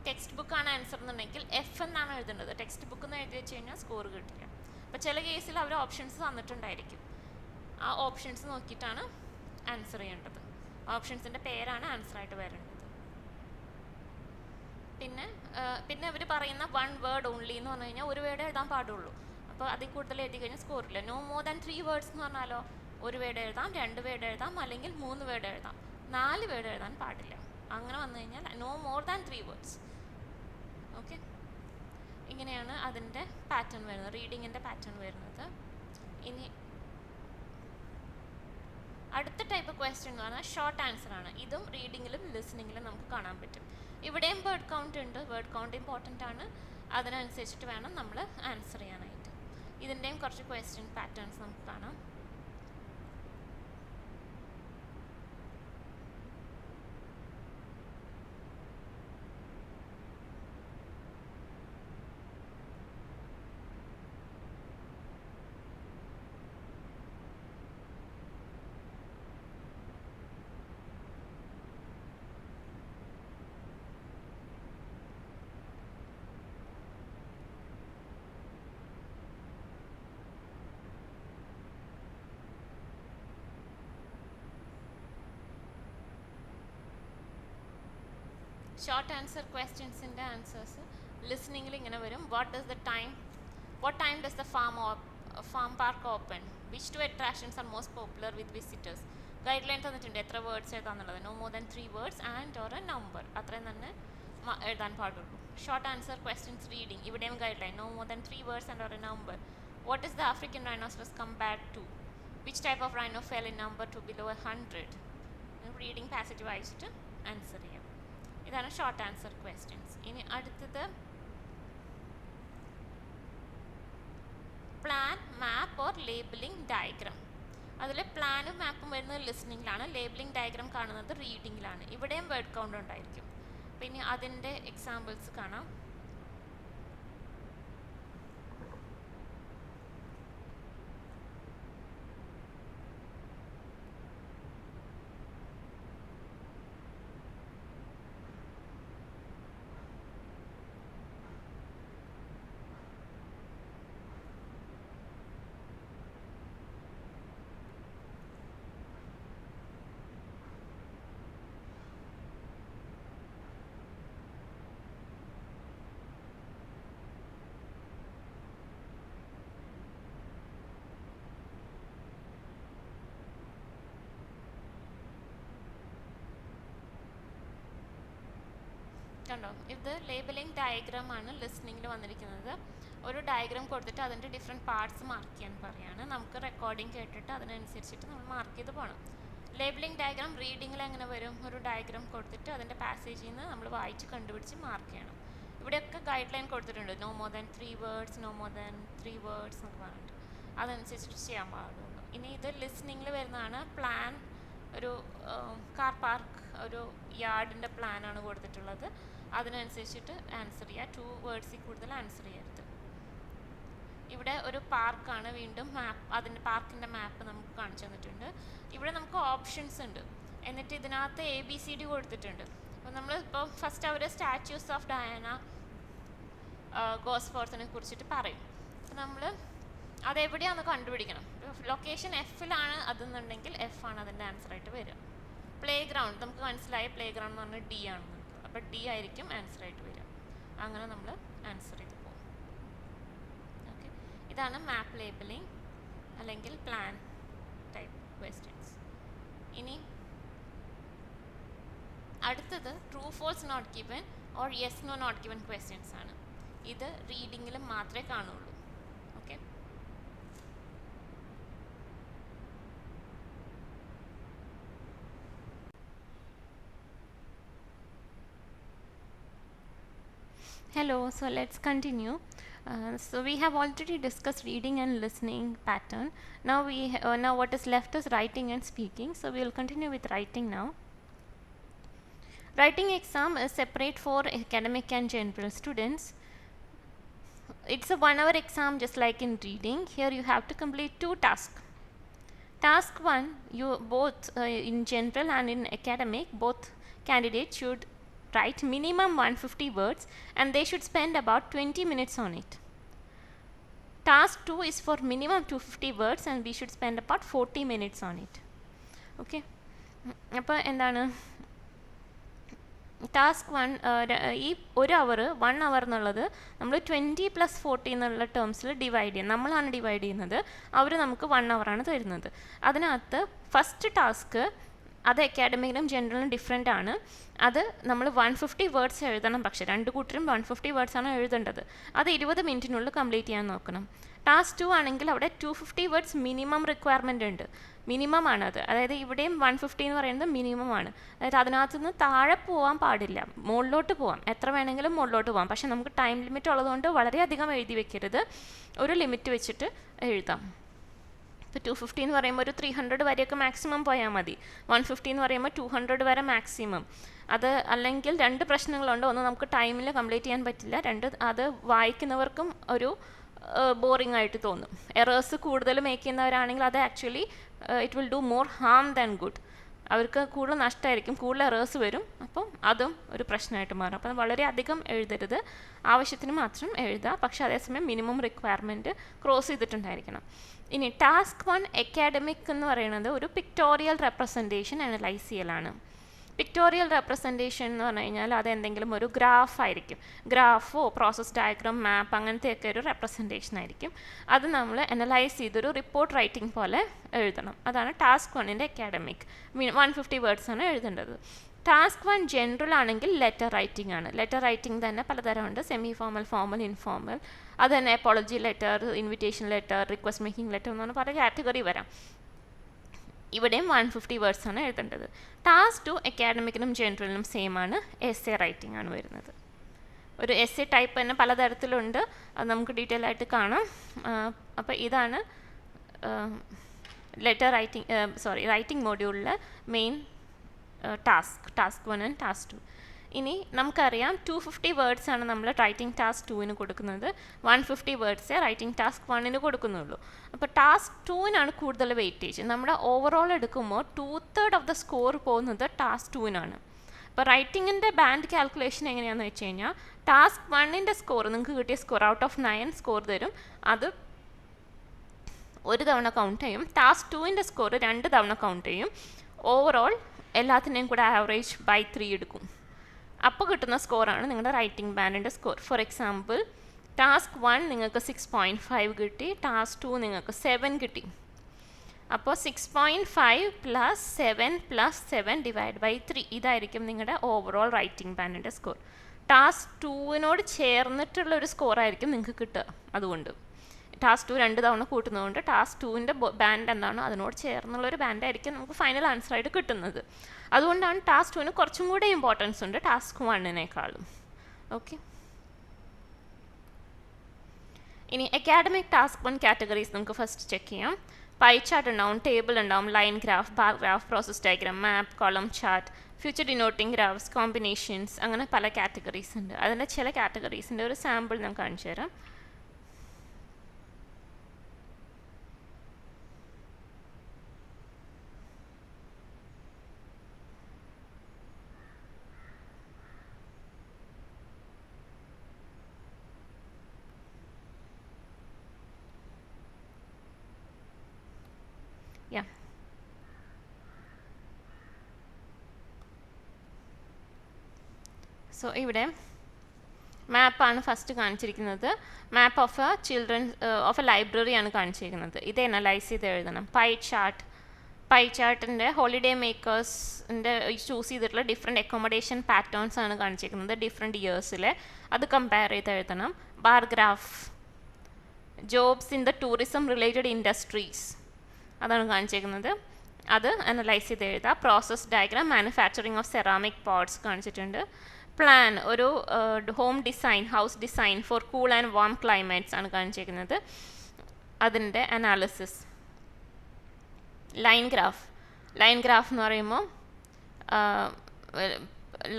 Text ബുക്കാണ് ആൻസർ എന്നുണ്ടെങ്കിൽ F എന്നാണ് എഴുതേണ്ടത്. ടെക്സ്റ്റ് ബുക്ക് എന്ന് എഴുതി വെച്ച് കഴിഞ്ഞാൽ സ്കോർ കിട്ടില്ല. അപ്പോൾ ചില കേസിൽ അവർ ഓപ്ഷൻസ് തന്നിട്ടുണ്ടായിരിക്കും. ആ ഓപ്ഷൻസ് നോക്കിയിട്ടാണ് ആൻസർ ചെയ്യേണ്ടത്. ഓപ്ഷൻസിൻ്റെ പേരാണ് ആൻസറായിട്ട് വരേണ്ടത്. പിന്നെ അവർ പറയുന്ന 1 വേർഡ് ഓൺലി എന്ന് പറഞ്ഞു കഴിഞ്ഞാൽ ഒരു വേർഡ് എഴുതാൻ പാടുള്ളൂ. അപ്പോൾ അതിൽ കൂടുതൽ എഴുതി കഴിഞ്ഞാൽ സ്കോറില്ല. നോ മോർ ദാൻ 3 വേർഡ്സ് എന്ന് പറഞ്ഞാലോ ഒരു വേർഡ് എഴുതാം, 2 വേർഡ് എഴുതാം, അല്ലെങ്കിൽ 3 വേർഡ് എഴുതാം. 4 വേർഡ് എഴുതാൻ പാടില്ല. അങ്ങനെ വന്നു കഴിഞ്ഞാൽ no more than 3 words. Okay, ഇങ്ങനെയാണ് അതിൻ്റെ പാറ്റേൺ വരുന്നത്, റീഡിങ്ങിൻ്റെ പാറ്റേൺ വരുന്നത്. ഇനി അടുത്ത ടൈപ്പ് ക്വസ്റ്റ്യൻ എന്ന് പറഞ്ഞാൽ ഷോർട്ട് ആൻസർ ആണ്. ഇതും റീഡിങ്ങിലും ലിസണിങ്ങിലും നമുക്ക് കാണാൻ പറ്റും. ഇവിടെയും വേർഡ് കൗണ്ട് ഉണ്ട്. വേർഡ് കൗണ്ട് ഇമ്പോർട്ടൻ്റ് ആണ്. അതിനനുസരിച്ചിട്ട് വേണം നമ്മൾ ആൻസർ ചെയ്യാനായിട്ട്. ഇതിൻ്റെയും കുറച്ച് ക്വസ്റ്റ്യൻ പാറ്റേൺസ് നമുക്ക് കാണാം. ഷോർട്ട് ആൻസർ ക്വസ്റ്റ്യൻസിൻ്റെ ആൻസേഴ്സ് ലിസണിങ്ങിൽ ഇങ്ങനെ വരും. What time does the farm park open? Which 2 attractions are most popular with visitors? Guide line തന്നിട്ടുണ്ട് എത്ര വേർഡ്സ് എഴുതാന്നുള്ളത്. No more than 3 words and or a number. അത്രയും തന്നെ എഴുതാൻ പാടുള്ളൂ. ഷോർട്ട് ആൻസർ ക്വസ്റ്റ്യൻസ് റീഡിങ്, ഇവിടെയും guide line no more than 3 words and or a number. What is the African rhinoceros compared to? Which type of rhino fell in number two below 100? Reading passage വായിച്ചിട്ട് answer ചെയ്യാം. ഇതാണ് short answer questions. ഇനി അടുത്തത് plan, map or labelling diagram. അതിൽ പ്ലാനും മാപ്പും വരുന്നത് ലിസണിങ്ങിലാണ്. Labelling diagram കാണുന്നത് റീഡിങ്ങിലാണ്. ഇവിടെയും വേർഡ് കൗണ്ട് ഉണ്ടായിരിക്കും. പിന്നെ അതിൻ്റെ എക്സാമ്പിൾസ് കാണാം. കണ്ടോ, ഇത് ലേബലിംഗ് ഡയഗ്രാം ആണ് ലിസണിങ്ങിൽ വന്നിരിക്കുന്നത്. ഒരു ഡയഗ്രാം കൊടുത്തിട്ട് അതിൻ്റെ ഡിഫറെൻറ്റ് പാർട്സ് മാർക്ക് ചെയ്യാൻ പറയാണ്. നമുക്ക് റെക്കോർഡിംഗ് കേട്ടിട്ട് അതിനനുസരിച്ചിട്ട് നമ്മൾ മാർക്ക് ചെയ്ത് പോകണം. ലേബലിംഗ് ഡയഗ്രാം റീഡിങ്ങിൽ എങ്ങനെ വരും? ഒരു ഡയഗ്രാം കൊടുത്തിട്ട് അതിൻ്റെ പാസേജിൽ നിന്ന് നമ്മൾ വായിച്ച് കണ്ടുപിടിച്ച് മാർക്ക് ചെയ്യണം. ഇവിടെയൊക്കെ ഗൈഡ് ലൈൻ കൊടുത്തിട്ടുണ്ട്. No more than 3 words, no more than 3 words എന്നൊക്കെ പറഞ്ഞിട്ട് അതനുസരിച്ചിട്ട് ചെയ്യാൻ പാടുള്ളൂ. ഇനി ഇത് ലിസണിങ്ങിൽ വരുന്നതാണ്. പ്ലാൻ, ഒരു കാർ പാർക്ക്, ഒരു യാർഡിൻ്റെ പ്ലാനാണ് കൊടുത്തിട്ടുള്ളത്. അതിനനുസരിച്ചിട്ട് ആൻസർ ചെയ്യുക. 2 വേർഡ്സിൽ കൂടുതൽ ആൻസർ ചെയ്യരുത്. ഇവിടെ ഒരു പാർക്കാണ്. വീണ്ടും മാപ്പ്, അതിൻ്റെ പാർക്കിൻ്റെ മാപ്പ് നമുക്ക് കാണിച്ചു തന്നിട്ടുണ്ട്. ഇവിടെ നമുക്ക് ഓപ്ഷൻസ് ഉണ്ട്. എന്നിട്ട് ഇതിനകത്ത് ABCD കൊടുത്തിട്ടുണ്ട്. അപ്പോൾ നമ്മൾ ഇപ്പോൾ ഫസ്റ്റ് അവർ സ്റ്റാച്യൂസ് ഓഫ് ഡയാന, ഗോസ്ഫോർത്തിനെ കുറിച്ചിട്ട് പറയും. അപ്പോൾ നമ്മൾ അതെവിടെയാണെന്ന് കണ്ടുപിടിക്കണം. ലൊക്കേഷൻ Fലാണ് അതെന്നുണ്ടെങ്കിൽ F ആണ് അതിൻ്റെ ആൻസറായിട്ട് വരിക. പ്ലേ ഗ്രൗണ്ട് നമുക്ക് മനസ്സിലായി. പ്ലേ ഗ്രൗണ്ട് എന്ന് പറഞ്ഞാൽ D ആണെന്ന്. അപ്പോൾ D ആയിരിക്കും ആൻസറായിട്ട് വരിക. അങ്ങനെ നമ്മൾ ആൻസർ ചെയ്ത് പോകും. ഓക്കെ, ഇതാണ് മാപ്പ് ലേബലിംഗ്. അല്ലെങ്കിൽ പ്ലാൻ ടൈപ്പ് ക്വസ്റ്റ്യൻസ്. ഇനി അടുത്തത് true false not given or yes no not given questions ആണ്. ഇത് റീഡിങ്ങിൽ മാത്രമേ കാണുള്ളൂ. Okay, hello, so let's continue. So we have already discussed reading and listening pattern. Now what is left is writing and speaking. So we will continue with writing now. Writing exam is separate for academic and general students. It's a 1-hour exam just like in reading. Here you have to complete 2 tasks. Task 1, you both in general and in academic, both candidates should write minimum 150 words and they should spend about 20 minutes on it. Task 2 is for minimum 250 words and we should spend about 40 minutes on it. Okay, അപ്പോൾ എന്താണ് task 1, ഈ 1 അവർ 1 അവർ എന്നുള്ളത് നമ്മൾ 20+40 എന്നുള്ള ടേംസിൽ divide ചെയ്യും. നമ്മളാണ് divide ചെയ്യുന്നത്, അവർ നമുക്ക് 1 അവറാണ് തരുന്നത്. അതിനകത്ത് ഫസ്റ്റ് ടാസ്ക് അത് അക്കാഡമിക്കിനും ജനറലിനും ഡിഫറെൻ്റ് ആണ്. അത് നമ്മൾ 150 വേർഡ്സ് എഴുതണം, പക്ഷേ 2 കൂട്ടരും 150 വേർഡ്സാണ് എഴുതേണ്ടത്. അത് 20 മിനിറ്റിനുള്ളിൽ കംപ്ലീറ്റ് ചെയ്യാൻ നോക്കണം. ടാസ്ക് 2 ആണെങ്കിൽ അവിടെ 250 വേർഡ്സ് മിനിമം റിക്വയർമെൻ്റ് ഉണ്ട്, മിനിമം ആണത്. അതായത് ഇവിടെയും 150 എന്ന് പറയുന്നത് മിനിമം ആണ്. അതായത് അതിനകത്ത് നിന്ന് താഴെ പോകാൻ പാടില്ല, മുകളിലോട്ട് പോകാം, എത്ര വേണമെങ്കിലും മുകളിലോട്ട് പോകാം. പക്ഷേ നമുക്ക് ടൈം ലിമിറ്റ് ഉള്ളതുകൊണ്ട് വളരെയധികം എഴുതി വെക്കരുത്, ഒരു ലിമിറ്റ് വെച്ചിട്ട് എഴുതാം. ഇപ്പോൾ 250 എന്ന് പറയുമ്പോൾ ഒരു 300 വരെയൊക്കെ മാക്സിമം പോയാൽ മതി. 150 എന്ന് പറയുമ്പോൾ 200 വരെ മാക്സിമം. അത് അല്ലെങ്കിൽ 2 പ്രശ്നങ്ങളുണ്ട്. ഒന്ന്, നമുക്ക് ടൈമിൽ കംപ്ലീറ്റ് ചെയ്യാൻ പറ്റില്ല. 2, അത് വായിക്കുന്നവർക്കും ഒരു ബോറിംഗ് ആയിട്ട് തോന്നും. എറേഴ്സ് കൂടുതൽ മേക്ക് ചെയ്യുന്നവരാണെങ്കിൽ അത് actually it will do more Ham than good. അവർക്ക് കൂടുതൽ നഷ്ടമായിരിക്കും, കൂടുതൽ എറേഴ്സ് വരും. അപ്പം അതും ഒരു പ്രശ്നമായിട്ട് മാറും. അപ്പം വളരെ അധികം എഴുതരുത്, ആവശ്യത്തിന് മാത്രം എഴുതുക. പക്ഷേ അതേസമയം മിനിമം റിക്വയർമെൻറ്റ് ക്രോസ് ചെയ്തിട്ടുണ്ടായിരിക്കണം. ഇനി ടാസ്ക് 1 അക്കാഡമിക് എന്ന് പറയുന്നത് ഒരു പിക്ടോറിയൽ റെപ്രസെൻറ്റേഷൻ അനലൈസ് ചെയ്യലാണ്. പിക്ടോറിയൽ റെപ്രസെൻറ്റേഷൻ എന്ന് പറഞ്ഞു കഴിഞ്ഞാൽ അത് എന്തെങ്കിലും ഒരു ഗ്രാഫ് ആയിരിക്കും. ഗ്രാഫോ പ്രോസസ് ഡയഗ്രാം മാപ്പ് അങ്ങനത്തെയൊക്കെ ഒരു റെപ്രസെൻറ്റേഷൻ ആയിരിക്കും. അത് നമ്മൾ അനലൈസ് ചെയ്തൊരു റിപ്പോർട്ട് റൈറ്റിംഗ് പോലെ എഴുതണം. അതാണ് ടാസ്ക് 1ൻ്റെ അക്കാഡമിക്. 150 വേർഡ്സാണ് എഴുതേണ്ടത്. ടാസ്ക് 1 ജനറൽ ആണെങ്കിൽ ലെറ്റർ റൈറ്റിംഗ് ആണ്. ലെറ്റർ റൈറ്റിംഗ് തന്നെ പലതരമുണ്ട്, സെമി ഫോമൽ, ഫോമൽ, ഇൻഫോമൽ. അത് തന്നെ apology letter, invitation letter, request making letter എന്ന് പറഞ്ഞാൽ പല കാറ്റഗറി വരാം. ഇവിടെയും 150 വേർഡ്സാണ് എഴുതേണ്ടത്. ടാസ്ക് 2 അക്കാഡമിക്കിനും ജനറലിനും സെയിം ആണ്, എസ്സേ റൈറ്റിംഗ് ആണ് വരുന്നത്. ഒരു എസ്സേ ടൈപ്പ് തന്നെ പലതരത്തിലുണ്ട്, അത് നമുക്ക് ഡീറ്റെയിൽ ആയിട്ട് കാണാം. അപ്പോൾ ഇതാണ് റൈറ്റിംഗ് മോഡ്യൂളിലെ മെയിൻ ടാസ്ക് 1 ആൻഡ് ടാസ്ക് 2. ഇനി നമുക്കറിയാം 250 വേർഡ്സാണ് നമ്മൾ റൈറ്റിംഗ് ടാസ്ക് 2ന് കൊടുക്കുന്നത്, 150 വേർഡ്സേ റൈറ്റിംഗ് ടാസ്ക് 1ന് കൊടുക്കുന്നുള്ളൂ. അപ്പോൾ ടാസ്ക് 2നാണ് കൂടുതൽ വെയിറ്റേജ്. നമ്മുടെ ഓവറോൾ എടുക്കുമ്പോൾ 2/3 ഓഫ് ദ സ്കോർ പോകുന്നത് ടാസ്ക് 2നാണ്. അപ്പോൾ റൈറ്റിങ്ങിൻ്റെ ബാൻഡ് കാൽക്കുലേഷൻ എങ്ങനെയാണെന്ന് വെച്ച് കഴിഞ്ഞാൽ ടാസ്ക് 1ൻ്റെ സ്കോർ, നിങ്ങൾക്ക് കിട്ടിയ സ്കോർ ഔട്ട് ഓഫ് 9 സ്കോർ തരും, അത് 1 തവണ കൗണ്ട് ചെയ്യും. ടാസ്ക് 2ൻ്റെ സ്കോർ 2 തവണ കൗണ്ട് ചെയ്യും. ഓവറോൾ എല്ലാത്തിനെയും കൂടെ ആവറേജ് ബൈ 3 എടുക്കും. അപ്പോൾ കിട്ടുന്ന സ്കോറാണ് നിങ്ങളുടെ റൈറ്റിംഗ് ബാൻഡിൻ്റെ സ്കോർ. ഫോർ എക്സാമ്പിൾ ടാസ്ക് 1 നിങ്ങൾക്ക് 6.5 കിട്ടി, ടാസ്ക് 2 നിങ്ങൾക്ക് 7 കിട്ടി. അപ്പോൾ 6.5 + 7 + 7 ഡിവൈഡ് ബൈ 3 ഇതായിരിക്കും നിങ്ങളുടെ ഓവറോൾ റൈറ്റിംഗ് ബാൻഡിൻ്റെ സ്കോർ. ടാസ്ക് 2നോട് ചേർന്നിട്ടുള്ളൊരു സ്കോറായിരിക്കും നിങ്ങൾക്ക് കിട്ടുക. അതുകൊണ്ട് ടാസ്ക് 2 2 തവണ കൂട്ടുന്നതുകൊണ്ട് ടാസ്ക് 2ൻ്റെ ബാൻഡ് എന്താണോ അതിനോട് ചേർന്നുള്ളൊരു ബാൻഡായിരിക്കും നമുക്ക് ഫൈനൽ ആൻസറായിട്ട് കിട്ടുന്നത്. അതുകൊണ്ടാണ് ടാസ്ക് 2ന് കുറച്ചും കൂടെ ഇമ്പോർട്ടൻസ് ഉണ്ട് ടാസ്ക് 1നേക്കാളും. ഓക്കെ, ഇനി അക്കാഡമിക് ടാസ്ക് 1 കാറ്റഗറീസ് നമുക്ക് ഫസ്റ്റ് ചെക്ക് ചെയ്യാം. പൈ ചാർട്ട് ഉണ്ടാവും, ടേബിൾ ഉണ്ടാവും, line graph, bar graph, process diagram, map, column chart, future denoting graphs, combinations, അങ്ങനെ പല കാറ്റഗറീസ് ഉണ്ട്. അതിൻ്റെ ചില കാറ്റഗറീസിൻ്റെ ഒരു സാമ്പിൾ ഞാൻ കാണിച്ചു തരാം. Yeah. So ഇവിടെ മാപ്പാണ് ഫസ്റ്റ് കാണിച്ചിരിക്കുന്നത്. Map of a of a ലൈബ്രറിയാണ് കാണിച്ചിരിക്കുന്നത്. ഇത് അനലൈസ് ചെയ്ത് എഴുതണം. പൈ ചാർട്ടിൻ്റെ ഹോളിഡേ മേക്കേഴ്സിൻ്റെ ചൂസ് ചെയ്തിട്ടുള്ള ഡിഫറെൻറ്റ് അക്കോമഡേഷൻ പാറ്റേൺസ് ആണ് കാണിച്ചിരിക്കുന്നത് ഡിഫറെൻറ്റ് ഇയേഴ്സിലെ. അത് കമ്പയർ ചെയ്ത് എഴുതണം. Bar graph jobs in the tourism related industries അതാണ് കാണിച്ചിരിക്കുന്നത്. അത് അനലൈസ് ചെയ്ത് എഴുതുക. Process diagram manufacturing of ceramic pots കാണിച്ചിട്ടുണ്ട്. പ്ലാൻ ഒരു home design house design for cool and warm climates ആണ് കാണിച്ചിരിക്കുന്നത്. അതിൻ്റെ അനാലിസിസ്. ലൈൻ ഗ്രാഫ് എന്ന് പറയുമ്പോൾ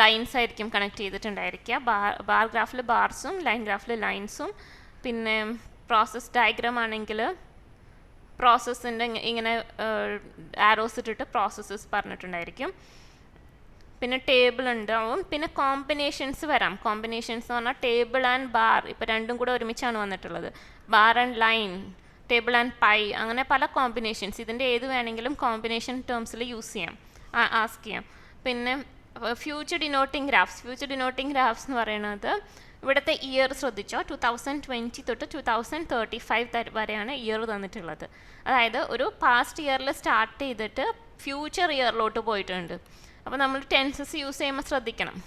ലൈൻസ് ആയിരിക്കും കണക്ട് ചെയ്തിട്ടുണ്ടായിരിക്കുക. ബാർ ഗ്രാഫിൽ ബാർസും ലൈൻ ഗ്രാഫിൽ ലൈൻസും. പിന്നെ പ്രോസസ് ഡയഗ്രാം ആണെങ്കിൽ പ്രോസസ്സിൻ്റെ ഇങ്ങനെ ആരോസ് ഇട്ടിട്ട് പ്രോസസ്സസ് പറഞ്ഞിട്ടുണ്ടായിരിക്കും. പിന്നെ ടേബിൾ ഉണ്ടാവും. പിന്നെ കോമ്പിനേഷൻസ് വരാം. കോമ്പിനേഷൻസ് എന്ന് പറഞ്ഞാൽ ടേബിൾ ആൻഡ് ബാർ, ഇപ്പോൾ രണ്ടും കൂടെ ഒരുമിച്ചാണ് വന്നിട്ടുള്ളത്. Bar and line, table and pi, അങ്ങനെ പല കോമ്പിനേഷൻസ്. ഇതിൻ്റെ ഏത് വേണമെങ്കിലും കോമ്പിനേഷൻ ടേംസിൽ യൂസ് ചെയ്യാം, ആസ്ക് ചെയ്യാം. പിന്നെ ഫ്യൂച്ചർ ഡിനോട്ടിംഗ് ഗ്രാഫ്സ് എന്ന് പറയുന്നത് ഇവിടുത്തെ ഇയർ ശ്രദ്ധിച്ചോ. 2020 തൊട്ട് 2035 വരെയാണ് ഇയർ തന്നിട്ടുള്ളത്. അതായത് ഒരു പാസ്റ്റ് ഇയറിൽ സ്റ്റാർട്ട് ചെയ്തിട്ട് ഫ്യൂച്ചർ ഇയറിലോട്ട് പോയിട്ടുണ്ട്. അപ്പോൾ നമ്മൾ ടെൻസസ് യൂസ് ചെയ്യുമ്പോൾ ശ്രദ്ധിക്കണം.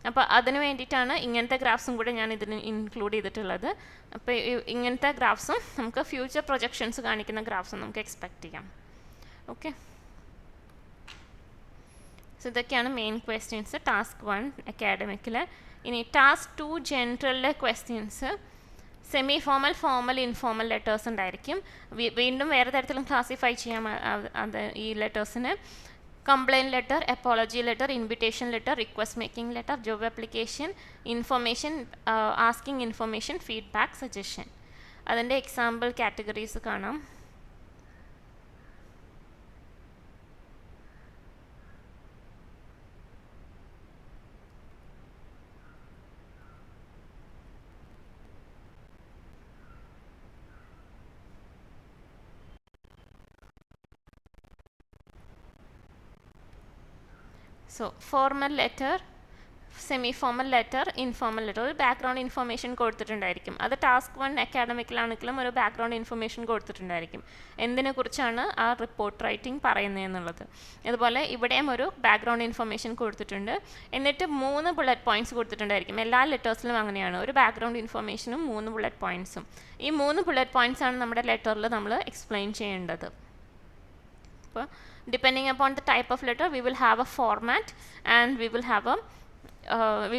അപ്പോൾ അതിന് വേണ്ടിയിട്ടാണ് ഇങ്ങനത്തെ ഗ്രാഫ്സും കൂടെ ഞാൻ ഇതിന് ഇൻക്ലൂഡ് ചെയ്തിട്ടുള്ളത്. അപ്പോൾ ഇങ്ങനത്തെ ഗ്രാഫ്സും നമുക്ക് ഫ്യൂച്ചർ പ്രൊജക്ഷൻസ് കാണിക്കുന്ന ഗ്രാഫ്സും നമുക്ക് എക്സ്പെക്റ്റ് ചെയ്യാം. ഓക്കെ, സോ ഇതൊക്കെയാണ് മെയിൻ ക്വസ്റ്റ്യൻസ് ടാസ്ക് 1 അക്കാഡമിക്കിൽ. ഇനി ടാസ്ക് 2 ജനറലിലെ questions semi formal, formal, informal letters ഉണ്ടായിരിക്കും. വീണ്ടും വേറെ തരത്തിലും ക്ലാസിഫൈ ചെയ്യാം അത് ഈ ലെറ്റേഴ്സിന്. Complaint letter, apology letter, invitation letter, request making letter, job application, information, asking information, feedback, suggestion. അതിൻ്റെ എക്സാമ്പിൾ കാറ്റഗറീസ് കാണാം. So formal letter, semi formal letter, informal letter. ഒരു ബാക്ക്ഗ്രൗണ്ട് ഇൻഫർമേഷൻ കൊടുത്തിട്ടുണ്ടായിരിക്കും. അത് ടാസ്ക് 1 അക്കാഡമിക്കിലാണെങ്കിലും ഒരു ബാക്ക്ഗ്രൗണ്ട് ഇൻഫർമേഷൻ കൊടുത്തിട്ടുണ്ടായിരിക്കും, എന്തിനെക്കുറിച്ചാണ് ആ report writing പറയുന്നതെന്നുള്ളത്. അതുപോലെ ഇവിടെയും ഒരു ബാക്ക്ഗ്രൗണ്ട് ഇൻഫർമേഷൻ കൊടുത്തിട്ടുണ്ട്. എന്നിട്ട് 3 ബുള്ളറ്റ് പോയിൻറ്റ്സ് കൊടുത്തിട്ടുണ്ടായിരിക്കും. എല്ലാ ലെറ്റേഴ്സിലും അങ്ങനെയാണ്, ഒരു ബാക്ക്ഗ്രൗണ്ട് ഇൻഫർമേഷനും 3 ബുള്ളറ്റ് പോയിൻറ്റ്സും. ഈ 3 ബുള്ളറ്റ് പോയിൻറ്റ്സാണ് നമ്മുടെ ലെറ്ററിൽ നമ്മൾ എക്സ്പ്ലെയിൻ ചെയ്യേണ്ടത്. അപ്പോൾ depending upon the type of letter we will have a format, and we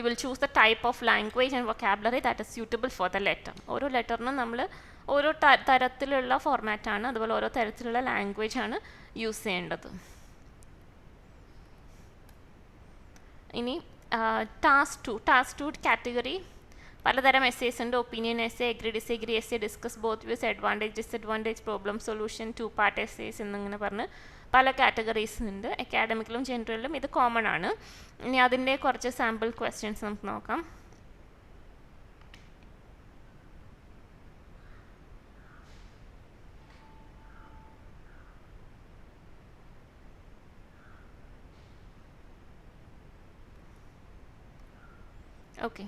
will choose the type of language and vocabulary that is suitable for the letter. ഓരോ ലെറ്ററിനും നമ്മൾ ഓരോ തരത്തിലുള്ള ഫോർമാറ്റാണ്, അതുപോലെ ഓരോ തരത്തിലുള്ള ലാംഗ്വേജ് ആണ് യൂസ് ചെയ്യേണ്ടത്. ഇനി ടാസ്ക് 2 കാറ്റഗറി പലതരം എസ്സേസ് ഉണ്ട്. Opinion essay, agree disagree essay, discuss both views, advantage disadvantage, problem solution, 2 part essays എന്നിങ്ങനെ പറഞ്ഞ് പല കാറ്റഗറീസ് ഉണ്ട്. അക്കാഡമിക്കിലും ജനറലിലും ഇത് കോമൺ ആണ്. ഇനി അതിൻ്റെ കുറച്ച് സാമ്പിൾ ക്വസ്റ്റ്യൻസ് നമുക്ക് നോക്കാം. Okay,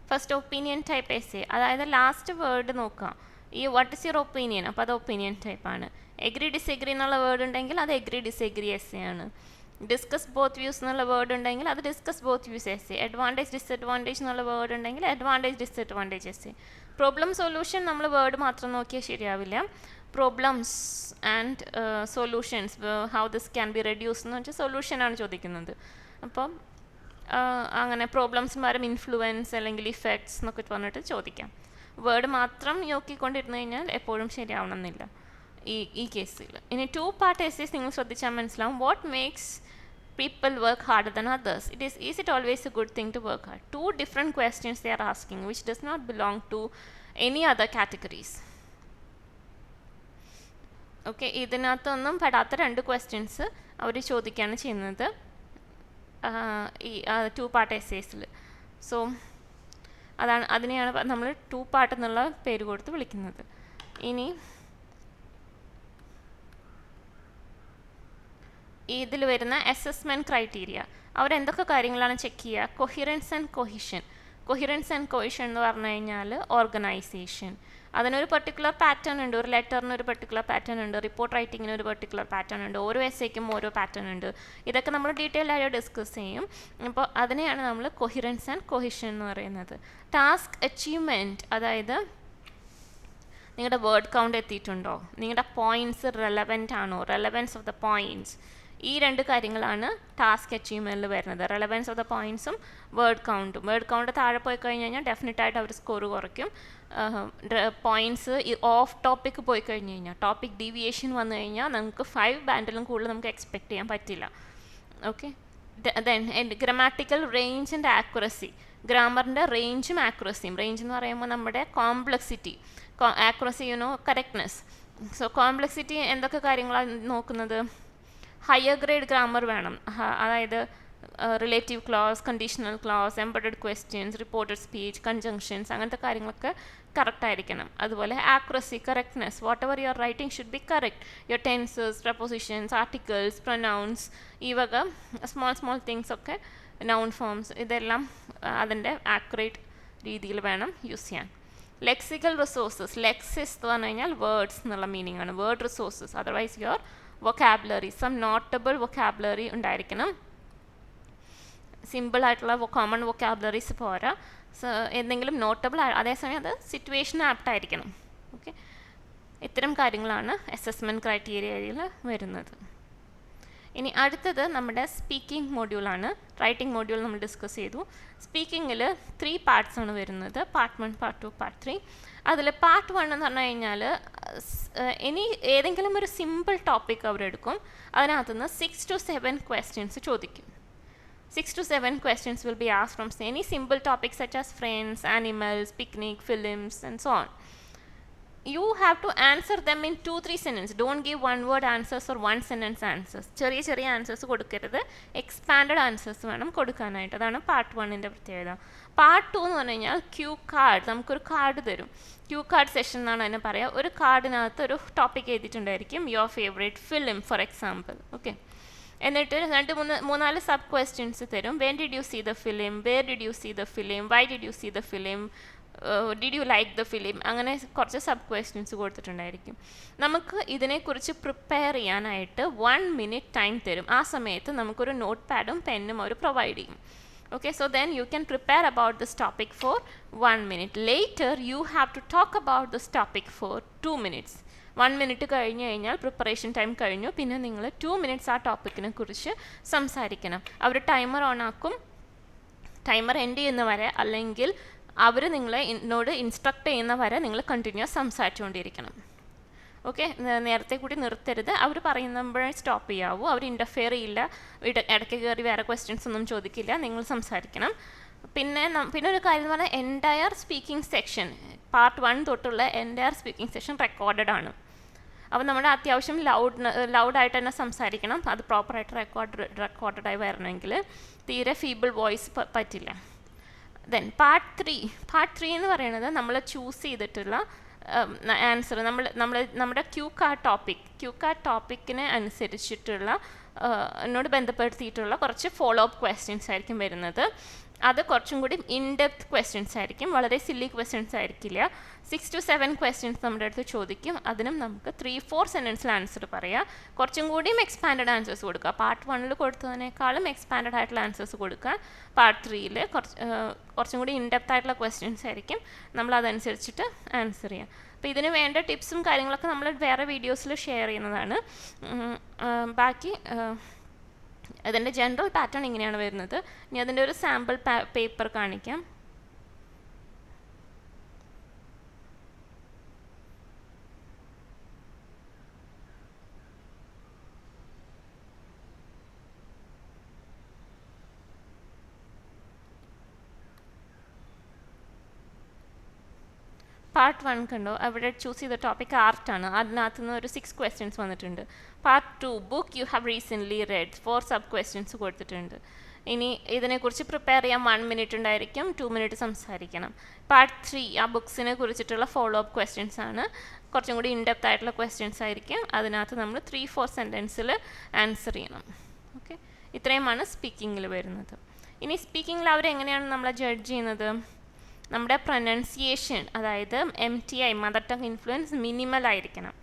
first opinion type essay, അതായത് ലാസ്റ്റ് വേർഡ് നോക്കാം. ഈ വാട്ട് ഇസ് യുവർ ഒപ്പീനിയൻ, അപ്പോൾ അത് ഒപ്പീനിയൻ ടൈപ്പാണ്. എഗ്രി ഡിസഗ്രി എന്നുള്ള വേർഡ് ഉണ്ടെങ്കിൽ അത് എഗ്രി ഡിസഗ്രി എസ്സേ ആണ്. ഡിസ്കസ് ബോത്ത് വ്യൂസ് എന്നുള്ള വേർഡ് ഉണ്ടെങ്കിൽ അത് discuss both views essay. Advantage disadvantage എന്നുള്ള വേർഡ് ഉണ്ടെങ്കിൽ advantage disadvantage essay. Problem solution നമ്മൾ വേർഡ് മാത്രം നോക്കിയാൽ ശരിയാവില്ല. Problems and solutions, how this can be reduce എന്ന് വെച്ചാൽ സൊല്യൂഷനാണ് ചോദിക്കുന്നത്. അപ്പം അങ്ങനെ പ്രോബ്ലംസിന് പകരം ഇൻഫ്ലുവൻസ് അല്ലെങ്കിൽ ഇഫക്ട്സ് എന്നൊക്കെ പറഞ്ഞിട്ട് ചോദിക്കാം. വേർഡ് മാത്രം നോക്കിക്കൊണ്ടിരുന്നു കഴിഞ്ഞാൽ എപ്പോഴും ശരിയാവണമെന്നില്ല ഈ കേസിൽ. ഇനി 2 പാർട്ട് എസ്സേസ് നിങ്ങൾ ശ്രദ്ധിച്ചാൽ മനസ്സിലാവും. What makes people work harder than others? Is it always a good thing to work hard? 2 different questions they are asking, which does not belong to any other categories. Okay, ഇതിനകത്തൊന്നും പെടാത്ത 2 questions അവർ ചോദിക്കുകയാണ് ചെയ്യുന്നത് ഈ 2 part എസ്സേസിൽ. So അതിനെയാണ് നമ്മൾ 2 part എന്നുള്ള പേര് കൊടുത്ത് വിളിക്കുന്നത്. ഇനി ഇതിൽ വരുന്ന അസസ്മെൻറ്റ് ക്രൈറ്റീരിയ, അവരെന്തൊക്കെ കാര്യങ്ങളാണ് ചെക്ക് ചെയ്യുക? Coherence and cohesion. Coherence and cohesion എന്ന് പറഞ്ഞു കഴിഞ്ഞാൽ ഓർഗനൈസേഷൻ. അതിനൊരു പെർട്ടിക്കുലർ പാറ്റേൺ ഉണ്ട്, ഒരു ലെറ്ററിന് ഒരു പെർട്ടിക്കുലർ പാറ്റേൺ ഉണ്ട്, റിപ്പോർട്ട് റൈറ്റിങ്ങിന് ഒരു പെർട്ടിക്കുലർ പാറ്റേൺ ഉണ്ട്, ഓരോ എസ്സേക്കും ഓരോ പാറ്റേൺ ഉണ്ട്. ഇതൊക്കെ നമ്മൾ ഡീറ്റെയിൽ ആയിട്ട് ഡിസ്കസ് ചെയ്യും. അപ്പോൾ അതിനെയാണ് നമ്മൾ കൊഹിറൻസ് ആൻഡ് കൊഹിഷൻ എന്ന് പറയുന്നത്. ടാസ്ക് അച്ചീവ്മെൻറ്റ്, അതായത് നിങ്ങളുടെ വേർഡ് കൗണ്ട് എത്തിയിട്ടുണ്ടോ, നിങ്ങളുടെ പോയിൻറ്റ്സ് റെലവൻ്റ് ആണോ, റെലവൻസ് ഓഫ് ദ പോയിൻറ്റ്സ്, ഈ രണ്ട് കാര്യങ്ങളാണ് ടാസ്ക് അച്ചീവ്മെൻറ്റിൽ വരുന്നത്. റെലവൻസ് ഓഫ് ദ പോയിൻറ്റ്സും വേർഡ് കൗണ്ടും. വേർഡ് കൗണ്ട് താഴെ പോയി കഴിഞ്ഞ് കഴിഞ്ഞാൽ ഡെഫിനറ്റായിട്ട് അവർ സ്കോർ കുറയ്ക്കും. പോയിൻറ്റ്സ് ഓഫ് ടോപ്പിക്ക് പോയി കഴിഞ്ഞ് കഴിഞ്ഞാൽ, ടോപ്പിക് ഡീവിയേഷൻ വന്നു കഴിഞ്ഞാൽ നമുക്ക് 5 ബാൻഡിലും കൂടുതൽ നമുക്ക് എക്സ്പെക്റ്റ് ചെയ്യാൻ പറ്റില്ല. Okay, then grammatical range and accuracy. ഗ്രാമറിൻ്റെ റേഞ്ചും ആക്യുറസിയും. റേഞ്ച് എന്ന് പറയുമ്പോൾ നമ്മുടെ complexity, accuracy correctness. So complexity എന്തൊക്കെ കാര്യങ്ങളാണ് നോക്കുന്നത്? ഹയർ ഗ്രേഡ് ഗ്രാമർ വേണം, അതായത് relative clause, conditional clause, embedded questions, reported speech, conjunctions, അങ്ങനത്തെ കാര്യങ്ങളൊക്കെ കറക്റ്റ് ആയിരിക്കണം. അതുപോലെ accuracy, correctness, whatever your writing should be correct. Your tenses, prepositions, articles, pronouns, ഈ വക സ്മോൾ തിങ്സ് ഒക്കെ, നൗൺ ഫോംസ്, ഇതെല്ലാം അതിൻ്റെ ആക്യുറേറ്റ് രീതിയിൽ വേണം യൂസ് ചെയ്യാൻ. Lexical resources. ലെക്സിസ് എന്ന് പറഞ്ഞു കഴിഞ്ഞാൽ വേർഡ്സ് എന്നുള്ള മീനിങ് ആണ്, word resources. Otherwise your vocabulary, some notable vocabulary ഉണ്ടായിരിക്കണം. സിമ്പിൾ ആയിട്ടുള്ള കോമൺ വൊക്കാബുലറീസ് പോരാ, എന്തെങ്കിലും നോട്ടബിൾ, അതേസമയം അത് സിറ്റുവേഷൻ ആപ്റ്റ് ആയിരിക്കണം. ഓക്കെ, ഇത്തരം കാര്യങ്ങളാണ് അസസ്മെൻറ്റ് ക്രൈറ്റീരിയയിൽ വരുന്നത്. ഇനി അടുത്തത് നമ്മുടെ സ്പീക്കിംഗ് മൊഡ്യൂളാണ്. റൈറ്റിംഗ് മൊഡ്യൂൾ നമ്മൾ ഡിസ്കസ് ചെയ്തു. സ്പീക്കിങ്ങിൽ 3 പാർട്സ് ആണ് വരുന്നത്, പാർട്ട് 1, പാർട്ട് 2, പാർട്ട് 3. അതിൽ പാർട്ട് 1 എന്ന് പറഞ്ഞു കഴിഞ്ഞാൽ ഏതെങ്കിലും ഒരു സിമ്പിൾ ടോപ്പിക് അവരെടുക്കും, അതിനകത്തുനിന്ന് 6 to 7 ക്വസ്റ്റ്യൻസ് ചോദിക്കും. 6 to 7 questions will be asked from any simple topics such as friends, animals, picnic, films, and so on. You have to answer them in 2-3 sentences. Don't give one word answers or one sentence answers. ചെറിയ answers കൊടുക്കരുത്, expanded answers വേണം കൊടുക്കാനായിട്ട്. അതാണ് part 1ൻ്റെ പ്രത്യേകത. Part 2 എന്ന് പറഞ്ഞു കഴിഞ്ഞാൽ cue card, നമുക്കൊരു കാർഡ് തരും. ക്യൂ കാർഡ് സെഷൻ എന്നാണ് അതിനെ പറയുക. ഒരു കാർഡിനകത്ത് ഒരു ടോപ്പിക് എഴുതിയിട്ടുണ്ടായിരിക്കും, your favourite film for example. Okay, എന്നിട്ട് 2-3-4 സബ് ക്വസ്റ്റ്യൻസ് തരും. When did you see the film, where did you see the film, why did you see the film, did you like the film, അങ്ങനെ കുറച്ച് sub questions കൊടുത്തിട്ടുണ്ടായിരിക്കും. നമുക്ക് ഇതിനെക്കുറിച്ച് prepare ചെയ്യാനായിട്ട് 1 minute time തരും. ആ സമയത്ത് നമുക്കൊരു നോട്ട് പാഡും പെന്നും അവർ പ്രൊവൈഡ് ചെയ്യും. Okay, so then you can prepare about this topic for 1 minute. Later, you have to talk about this topic for 2 minutes. 1 minute കഴിഞ്ഞ് കഴിഞ്ഞാൽ പ്രിപ്പറേഷൻ ടൈം കഴിഞ്ഞു, പിന്നെ നിങ്ങൾ 2 minutes ആ ടോപ്പിക്കിനെ കുറിച്ച് സംസാരിക്കണം. അവർ ടൈമർ ഓൺ ആക്കും, ടൈമർ എൻഡ് ചെയ്യുന്ന വരെ, അല്ലെങ്കിൽ അവർ നിങ്ങളോട് ഇൻസ്ട്രക്ട് ചെയ്യുന്ന വരെ നിങ്ങൾ കണ്ടിന്യൂസ് സംസാരിച്ചുകൊണ്ടിരിക്കണം. ഓക്കെ, നേരത്തെ കൂടി നിർത്തരുത്. അവർ പറയുമ്പോഴേ സ്റ്റോപ്പ് ചെയ്യാവൂ. അവർ ഇൻ്റർഫിയർ ചെയ്യില്ല, ഇടയ്ക്ക് കയറി വേറെ ക്വസ്റ്റ്യൻസ് ഒന്നും ചോദിക്കില്ല, നിങ്ങൾ സംസാരിക്കണം. പിന്നെ ഒരു കാര്യം എന്ന് പറഞ്ഞാൽ എൻറ്റയർ സ്പീക്കിംഗ് സെക്ഷൻ, പാർട്ട് 1 തൊട്ടുള്ള എൻറ്റയർ സ്പീക്കിംഗ് സെക്ഷൻ റെക്കോർഡഡ് ആണ്. അപ്പോൾ നമ്മുടെ അത്യാവശ്യം ലൗഡായിട്ട് തന്നെ സംസാരിക്കണം. അത് പ്രോപ്പറായിട്ട് റെക്കോർഡഡായി വരണമെങ്കിൽ തീരെ ഫീബിൾ വോയിസ് പറ്റില്ല. ദെൻ പാർട്ട് 3 എന്ന് പറയുന്നത് നമ്മൾ ചൂസ് ചെയ്തിട്ടുള്ള ആൻസർ, നമ്മുടെ ക്യൂ കാർഡ് ടോപ്പിക്കിനെ അനുസരിച്ചിട്ടുള്ള എന്നോട് ബന്ധപ്പെടുത്തിയിട്ടുള്ള കുറച്ച് ഫോളോ അപ്പ് ക്വസ്റ്റ്യൻസ് ആയിരിക്കും വരുന്നത്. അത് കുറച്ചും കൂടി ഇൻഡെപ്ത് ക്വസ്റ്റ്യൻസ് ആയിരിക്കും, വളരെ സില്ലി ക്വസ്റ്റ്യൻസ് ആയിരിക്കില്ല. 6 to 7 ക്വസ്റ്റ്യൻസ് നമ്മുടെ അടുത്ത് ചോദിക്കും. അതിനും നമുക്ക് 3-4 സെൻറ്റൻസിൽ ആൻസർ പറയാം. കുറച്ചും കൂടിയും എക്സ്പാൻഡഡ് ആൻസേഴ്സ് കൊടുക്കുക. പാർട്ട് 1 കൊടുത്തതിനേക്കാളും എക്സ്പാൻഡഡ് ആയിട്ടുള്ള ആൻസേഴ്സ് കൊടുക്കുക. പാർട്ട് 3 കുറച്ചും കൂടി ഇൻഡെപ്ത് ആയിട്ടുള്ള ക്വസ്റ്റ്യൻസ് ആയിരിക്കും, നമ്മൾ അതനുസരിച്ചിട്ട് ആൻസർ ചെയ്യാം. അപ്പോൾ ഇതിന് വേണ്ട ടിപ്സും കാര്യങ്ങളൊക്കെ നമ്മൾ വേറെ വീഡിയോസിൽ ഷെയർ ചെയ്യുന്നതാണ്. ബാക്കി അതിൻ്റെ ജനറൽ പാറ്റേൺ ഇങ്ങനെയാണ് വരുന്നത്. ഇനി അതിൻ്റെ ഒരു സാമ്പിൾ പേപ്പർ കാണിക്കാം. പാർട്ട് 1 കണ്ടോ, അവിടെ ചൂസ് ചെയ്ത ടോപ്പിക് ആർട്ടാണ്. അതിനകത്ത് നിന്ന് ഒരു 6 ക്വസ്റ്റ്യൻസ് വന്നിട്ടുണ്ട്. Part 2 book you have recently red, 4 sub questions കൊടുത്തിട്ടുണ്ട്. ഇനി ഇതിനെക്കുറിച്ച് പ്രിപ്പയർ ചെയ്യാൻ 1 minute ഉണ്ടായിരിക്കും, 2 minute സംസാരിക്കണം. പാർട്ട് 3 ആ ബുക്സിനെ കുറിച്ചിട്ടുള്ള ഫോളോ അപ്പ് ക്വസ്റ്റ്യൻസ് ആണ്, കുറച്ചും കൂടി ഇൻഡെപ്ത് ആയിട്ടുള്ള ക്വസ്റ്റ്യൻസ് ആയിരിക്കും. അതിനകത്ത് നമ്മൾ 3-4 സെൻറ്റൻസിൽ ആൻസർ ചെയ്യണം. ഓക്കെ, ഇത്രയുമാണ് സ്പീക്കിങ്ങിൽ വരുന്നത്. ഇനി സ്പീക്കിങ്ങിൽ അവരെങ്ങനെയാണ് നമ്മളെ ജഡ്ജ് ചെയ്യുന്നത്? നമ്മുടെ പ്രൊനൗൺസിയേഷൻ, അതായത് MTI mother tongue influence minimal ആയിരിക്കണം,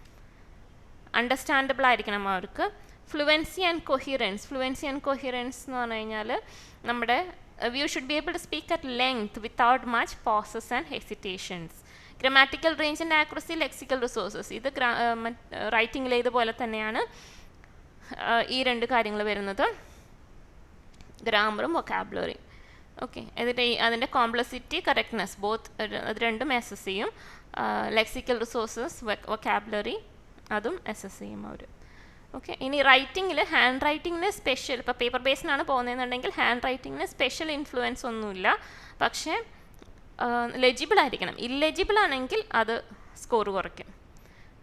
അണ്ടർസ്റ്റാൻഡബിൾ ആയിരിക്കണം അവർക്ക്. ഫ്ലുവൻസി ആൻഡ് കൊഹിറൻസ് എന്ന് പറഞ്ഞു കഴിഞ്ഞാൽ നമ്മുടെ you should be able to speak at length without much pauses and hesitations. Grammatical range and accuracy, lexical resources, ഇത് റൈറ്റിങ്ങിലെ ഇതുപോലെ തന്നെയാണ് ഈ രണ്ട് കാര്യങ്ങൾ വരുന്നത്, ഗ്രാമറും വൊക്കാബുലറിയും. ഓക്കെ, എന്നിട്ട് അതിൻ്റെ കോംപ്ലക്സിറ്റി, കറക്റ്റ്നെസ് ബോത്ത് അത് രണ്ടും അസസ് ചെയ്യും. ലെക്സിക്കൽ റിസോഴ്സസ്, വൊക്കാബുലറി അതും അസസ് ചെയ്യും അവർ. ഓക്കെ, ഇനി റൈറ്റിങ്ങിൽ ഹാൻഡ് റൈറ്റിങ്ങിന് സ്പെഷ്യൽ, ഇപ്പോൾ പേപ്പർ ബേസിനാണ് പോകുന്നതെന്നുണ്ടെങ്കിൽ ഹാൻഡ് റൈറ്റിങ്ങിന് സ്പെഷ്യൽ ഇൻഫ്ലുവൻസ് ഒന്നുമില്ല, പക്ഷേ ലെജിബിൾ ആയിരിക്കണം. ഇല്ലെജിബിൾ ആണെങ്കിൽ അത് സ്കോർ കുറയ്ക്കും.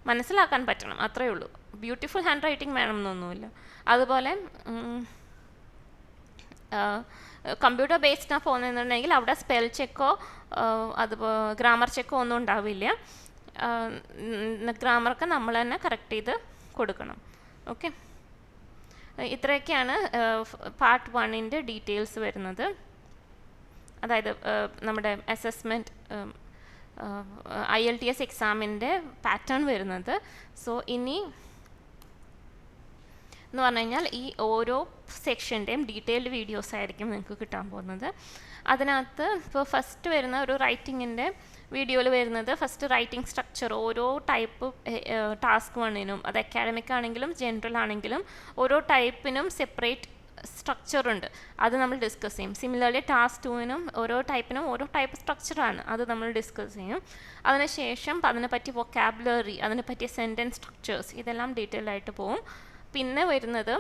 മനസ്സിലാക്കാൻ പറ്റണം, അത്രയേ ഉള്ളൂ. ബ്യൂട്ടിഫുൾ ഹാൻഡ് റൈറ്റിംഗ് വേണം എന്നൊന്നുമില്ല. അതുപോലെ കമ്പ്യൂട്ടർ ബേസ്ഡാണ് പോകുന്നതെന്നുണ്ടെങ്കിൽ അവിടെ സ്പെൽ ചെക്കോ ഗ്രാമർ ചെക്കോ ഒന്നും ഉണ്ടാവില്ല. ഗ്രാമറൊക്കെ നമ്മൾ തന്നെ കറക്റ്റ് ചെയ്ത് കൊടുക്കണം. ഓക്കെ, ഇത്രയൊക്കെയാണ് പാർട്ട് 1ൻ്റെ ഡീറ്റെയിൽസ് വരുന്നത്. അതായത് നമ്മുടെ അസസ്മെൻറ്റ് IELTS എക്സാമിൻ്റെ പാറ്റേൺ വരുന്നത്. സോ ഇനി എന്ന് പറഞ്ഞു കഴിഞ്ഞാൽ ഈ ഓരോ സെക്ഷൻ്റെയും ഡീറ്റെയിൽഡ് വീഡിയോസ് ആയിരിക്കും നിങ്ങൾക്ക് കിട്ടാൻ പോകുന്നത്. അതിനകത്ത് ഇപ്പോൾ ഫസ്റ്റ് വരുന്ന ഒരു റൈറ്റിങ്ങിൻ്റെ വീഡിയോയിൽ വരുന്നത് ഫസ്റ്റ് റൈറ്റിംഗ് സ്ട്രക്ചർ, ഓരോ ടൈപ്പ് ടാസ്ക് 1നും, അത് അക്കാഡമിക് ആണെങ്കിലും ജനറൽ ആണെങ്കിലും ഓരോ ടൈപ്പിനും സെപ്പറേറ്റ് സ്ട്രക്ചറുണ്ട്, അത് നമ്മൾ ഡിസ്കസ് ചെയ്യും. സിമിലർലി ടാസ്ക് 2നും ഓരോ ടൈപ്പിനും ഓരോ ടൈപ്പ് സ്ട്രക്ചറാണ്, അത് നമ്മൾ ഡിസ്കസ് ചെയ്യും. അതിനുശേഷം അതിനെപ്പറ്റി വൊക്കാബുലറി, അതിനെപ്പറ്റി സെൻറ്റൻസ് സ്ട്രക്ചേഴ്സ്, ഇതെല്ലാം ഡീറ്റെയിൽ ആയിട്ട് പോവും. പിന്നെ വരുന്നത്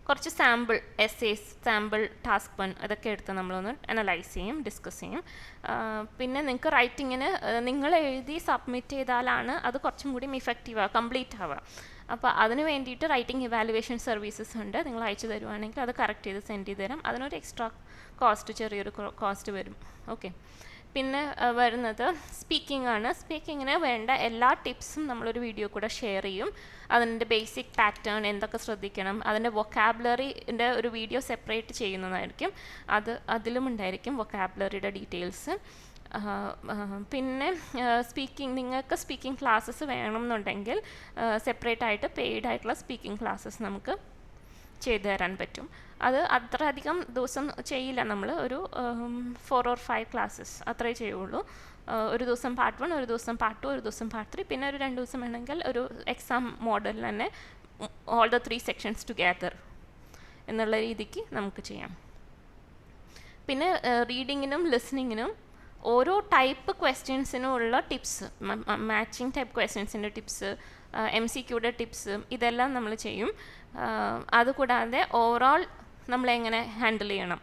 കുറച്ച് സാമ്പിൾ എസ്സേസ്, സാമ്പിൾ ടാസ്ക് 1 അതൊക്കെ എടുത്ത് നമ്മളൊന്ന് അനലൈസ് ചെയ്യും, ഡിസ്കസ് ചെയ്യും. പിന്നെ നിങ്ങൾക്ക് റൈറ്റിങ്ങിന് നിങ്ങൾ എഴുതി സബ്മിറ്റ് ചെയ്താലാണ് അത് കുറച്ചും കൂടി ഇഫക്റ്റീവ് ആവുക, കംപ്ലീറ്റ് ആവുക. അപ്പോൾ അതിന് വേണ്ടിയിട്ട് റൈറ്റിംഗ് ഇവാലുവേഷൻ സർവീസസ് ഉണ്ട്, നിങ്ങൾ അയച്ചു തരുവാണെങ്കിൽ അത് കറക്റ്റ് ചെയ്ത് സെൻഡ് ചെയ്ത് തരാം. അതിനൊരു എക്സ്ട്രാ കോസ്റ്റ്, ചെറിയൊരു കോസ്റ്റ് വരും. ഓക്കെ, പിന്നെ വരുന്നത് സ്പീക്കിംഗ് ആണ്. സ്പീക്കിങ്ങിന് വേണ്ട എല്ലാ ടിപ്സും നമ്മളൊരു വീഡിയോ കൂടെ ഷെയർ ചെയ്യും. അതിൻ്റെ ബേസിക് പാറ്റേൺ എന്തൊക്കെ ശ്രദ്ധിക്കണം, അതിൻ്റെ വൊക്കാബുലറിൻ്റെ ഒരു വീഡിയോ സെപ്പറേറ്റ് ചെയ്യുന്നതായിരിക്കും, അതിലും ഉണ്ടായിരിക്കും വൊക്കാബുലറിയുടെ ഡീറ്റെയിൽസ്. പിന്നെ നിങ്ങൾക്ക് സ്പീക്കിംഗ് ക്ലാസ്സസ് വേണമെന്നുണ്ടെങ്കിൽ സെപ്പറേറ്റ് ആയിട്ട് പെയ്ഡ് ആയിട്ടുള്ള സ്പീക്കിംഗ് ക്ലാസ്സസ് നമുക്ക് ചെയ്തു തരാൻ പറ്റും. അത് അത്ര അധികം ദിവസം ചെയ്യില്ല, നമ്മൾ ഒരു 4 or 5 ക്ലാസ്സസ് അത്രേ ചെയ്യുള്ളൂ. ഒരു ദിവസം പാർട്ട് 1, ഒരു ദിവസം പാർട്ട് 2, ഒരു ദിവസം പാർട്ട് 3, പിന്നെ ഒരു 2 ദിവസം വേണമെങ്കിൽ ഒരു എക്സാം മോഡലിൽ തന്നെ ഓൾ ദ 3 സെക്ഷൻസ് ടുഗെദർ എന്നുള്ള രീതിക്ക് നമുക്ക് ചെയ്യാം. പിന്നെ റീഡിങ്ങിനും ലിസണിങ്ങിനും ഓരോ ടൈപ്പ് ക്വസ്റ്റ്യൻസിനുള്ള ടിപ്സ്, മാച്ചിങ് ടൈപ്പ് ക്വസ്റ്റ്യൻസിൻ്റെ ടിപ്സ്, MCQയുടെ ടിപ്സ്, ഇതെല്ലാം നമ്മൾ ചെയ്യും. അതുകൂടാതെ ഓവറോൾ നമ്മളെങ്ങനെ ഹാൻഡിൽ ചെയ്യണം,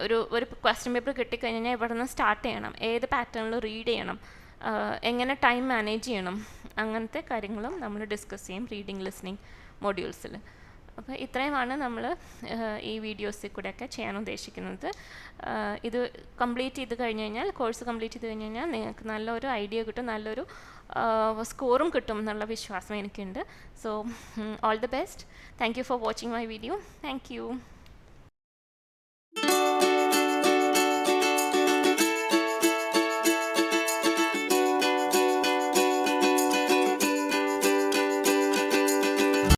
ഒരു ക്വസ്റ്റ്യൻ പേപ്പർ കിട്ടിക്കഴിഞ്ഞാൽ ഇവിടെ നിന്ന് സ്റ്റാർട്ട് ചെയ്യണം, ഏത് പാറ്റേണിൽ റീഡ് ചെയ്യണം, എങ്ങനെ ടൈം മാനേജ് ചെയ്യണം, അങ്ങനത്തെ കാര്യങ്ങളും നമ്മൾ ഡിസ്കസ് ചെയ്യും റീഡിങ് ലിസണിങ് മൊഡ്യൂൾസിൽ. അപ്പോൾ ഇത്രയുമാണ് നമ്മൾ ഈ വീഡിയോസിൽ കൂടെയൊക്കെ ചെയ്യാൻ ഉദ്ദേശിക്കുന്നത്. ഇത് കംപ്ലീറ്റ് ചെയ്ത് കഴിഞ്ഞ് കഴിഞ്ഞാൽ, കോഴ്സ് കംപ്ലീറ്റ് ചെയ്ത് കഴിഞ്ഞ് കഴിഞ്ഞാൽ നിങ്ങൾക്ക് നല്ലൊരു ഐഡിയ കിട്ടും, നല്ലൊരു സ്കോറും കിട്ടും എന്നുള്ള വിശ്വാസം എനിക്കുണ്ട്. So all the best. Thank you for watching my video. Thank you.